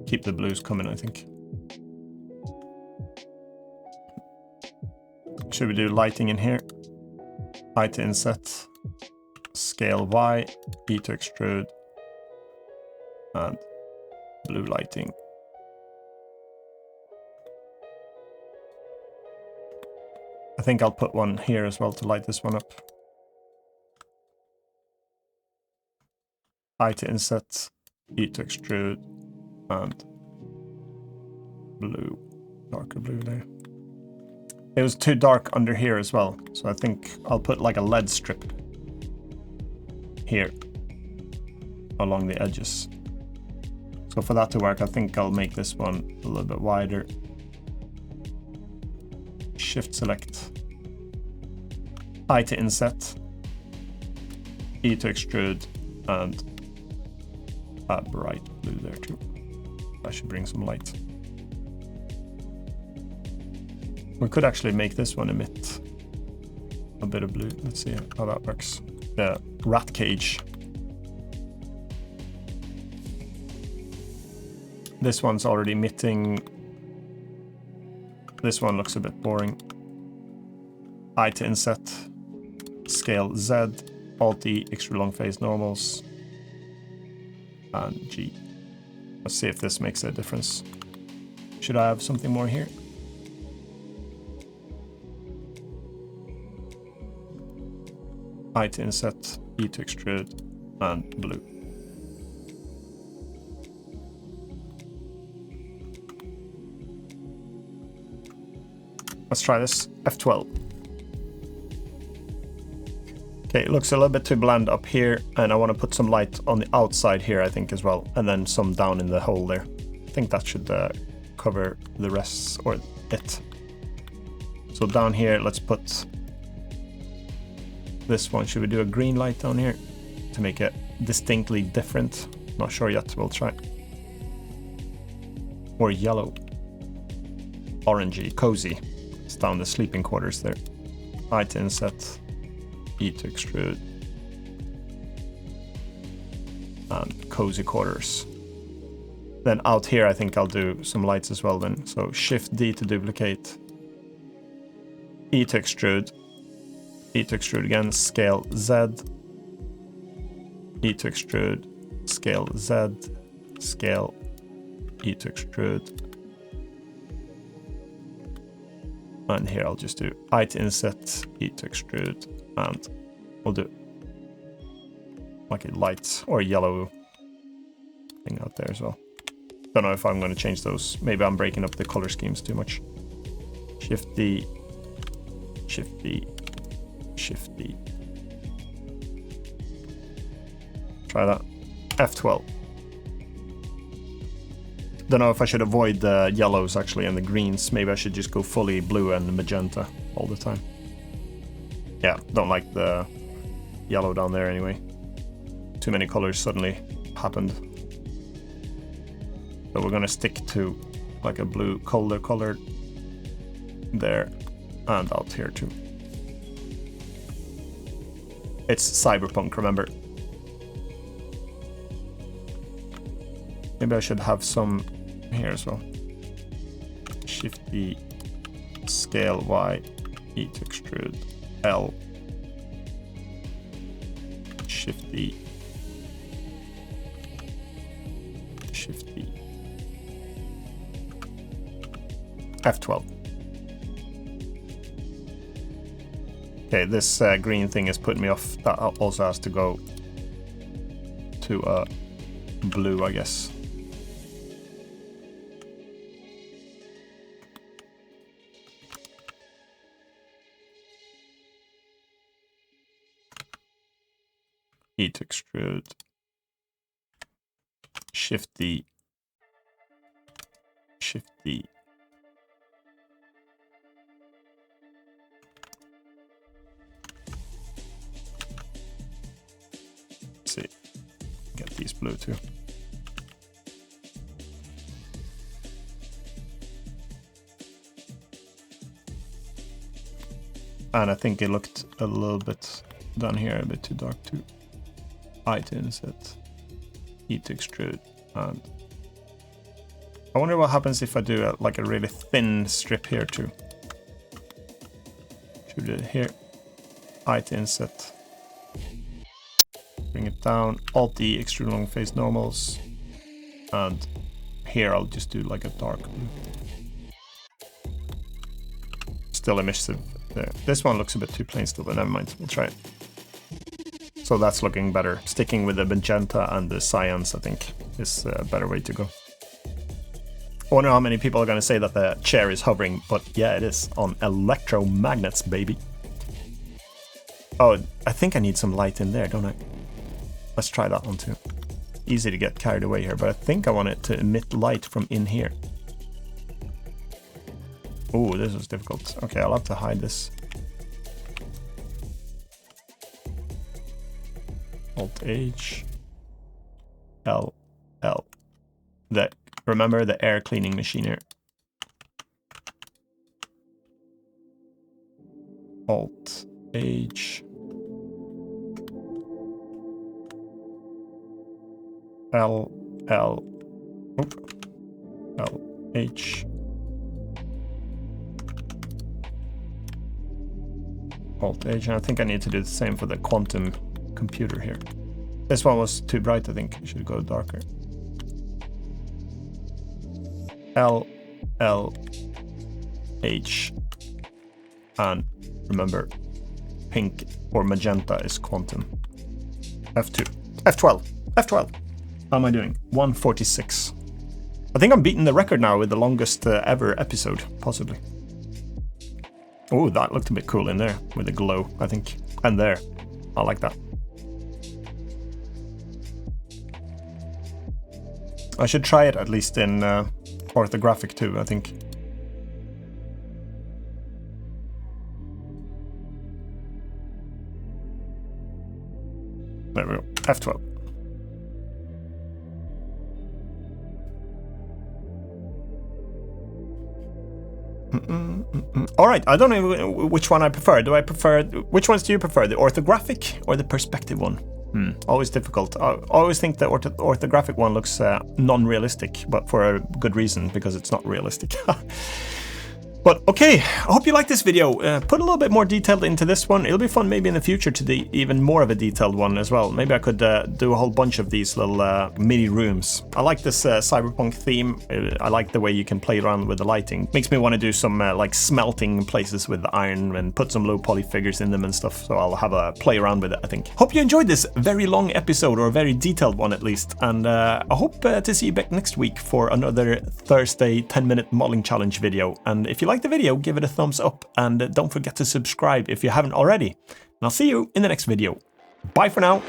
keep the blues coming, I think. Should we do lighting in here? I to inset, scale Y, E to extrude, and blue lighting. I think I'll put one here as well to light this one up. I to inset, E to extrude, and blue, darker blue there. It was too dark under here as well, so I think I'll put like a LED strip here along the edges. So for that to work, I think I'll make this one a little bit wider. Shift select, I to inset, E to extrude, and a bright blue there too. That should bring some light. We could actually make this one emit a bit of blue. Let's see how that works. The rat cage. This one's already emitting. This one looks a bit boring. I to inset, scale Z, Alt E, extrude long phase normals, and G. Let's see if this makes a difference. Should I have something more here? I to inset, E to extrude, and blue. Let's try this. F12. Okay, it looks a little bit too bland up here, and I want to put some light on the outside here, I think, as well, and then some down in the hole there. I think that should cover the rest, or it. So down here, let's put this one. Should we do a green light down here to make it distinctly different? Not sure yet, we'll try. Or yellow. Orangey, cozy. It's down the sleeping quarters there. I to inset, E to extrude, and cozy quarters. Then out here I think I'll do some lights as well then. So Shift D to duplicate, E to extrude, E to extrude again, scale Z, E to extrude, scale Z, scale E to extrude. And here I'll just do I to inset, E to extrude, and we'll do like a light or yellow thing out there as well. Don't know if I'm going to change those. Maybe I'm breaking up the color schemes too much. Shift D, Shift D, Shift D. Try that. F12. Don't know if I should avoid the yellows actually and the greens. Maybe I should just go fully blue and magenta all the time. Yeah, don't like the yellow down there anyway. Too many colors suddenly happened. So we're gonna stick to like a blue colder color there and out here too. It's cyberpunk, remember. Maybe I should have some here as well. Shift D, scale Y, E to extrude, L, Shift D, F12. Okay, this green thing is putting me off. That also has to go to blue, I guess. Heat extrude. Shift D. Shift D. Let's see. Get these blue too. And I think it looked a little bit down here, a bit too dark too. Height inset, heat extrude, and I wonder what happens if I do like a really thin strip here too. Should do it here. Height inset. Bring it down. Alt D, extrude long face normals, and here I'll just do like a dark blue. Still emissive there. This one looks a bit too plain still, but never mind. We'll try it. So that's looking better. Sticking with the magenta and the cyans, I think, is a better way to go. I wonder how many people are going to say that the chair is hovering, but yeah, it is on electromagnets, baby. Oh, I think I need some light in there, don't I? Let's try that one too. Easy to get carried away here, but I think I want it to emit light from in here. Oh, this is difficult. Okay, I'll have to hide this. Alt H, L, L. Remember the air cleaning machine here. Alt H, L, L, oop, L, H, Alt H, and I think I need to do the same for the quantum computer here. This one was too bright, I think. I should go darker. L, L, H, and remember, pink or magenta is quantum. F2, F12, F12. How am I doing? 146. I think I'm beating the record now with the longest ever episode, possibly. Oh, that looked a bit cool in there with the glow, I think. And there. I like that. I should try it at least in orthographic too, I think. There we go. F12. All right, I don't know which one I prefer. Which ones do you prefer, the orthographic or the perspective one? Always difficult. I always think the orthographic one looks non-realistic, but for a good reason, because it's not realistic. But okay, I hope you like this video. Put a little bit more detail into this one. It'll be fun maybe in the future to do even more of a detailed one as well. Maybe I could do a whole bunch of these little mini rooms. I like this cyberpunk theme. I like the way you can play around with the lighting. Makes me want to do some like smelting places with the iron and put some low poly figures in them and stuff. So I'll have a play around with it, I think. Hope you enjoyed this very long episode, or a very detailed one at least. And I hope to see you back next week for another Thursday 10-minute modeling challenge video. And if you like the video, give it a thumbs up, and don't forget to subscribe if you haven't already. And I'll see you in the next video. Bye for now.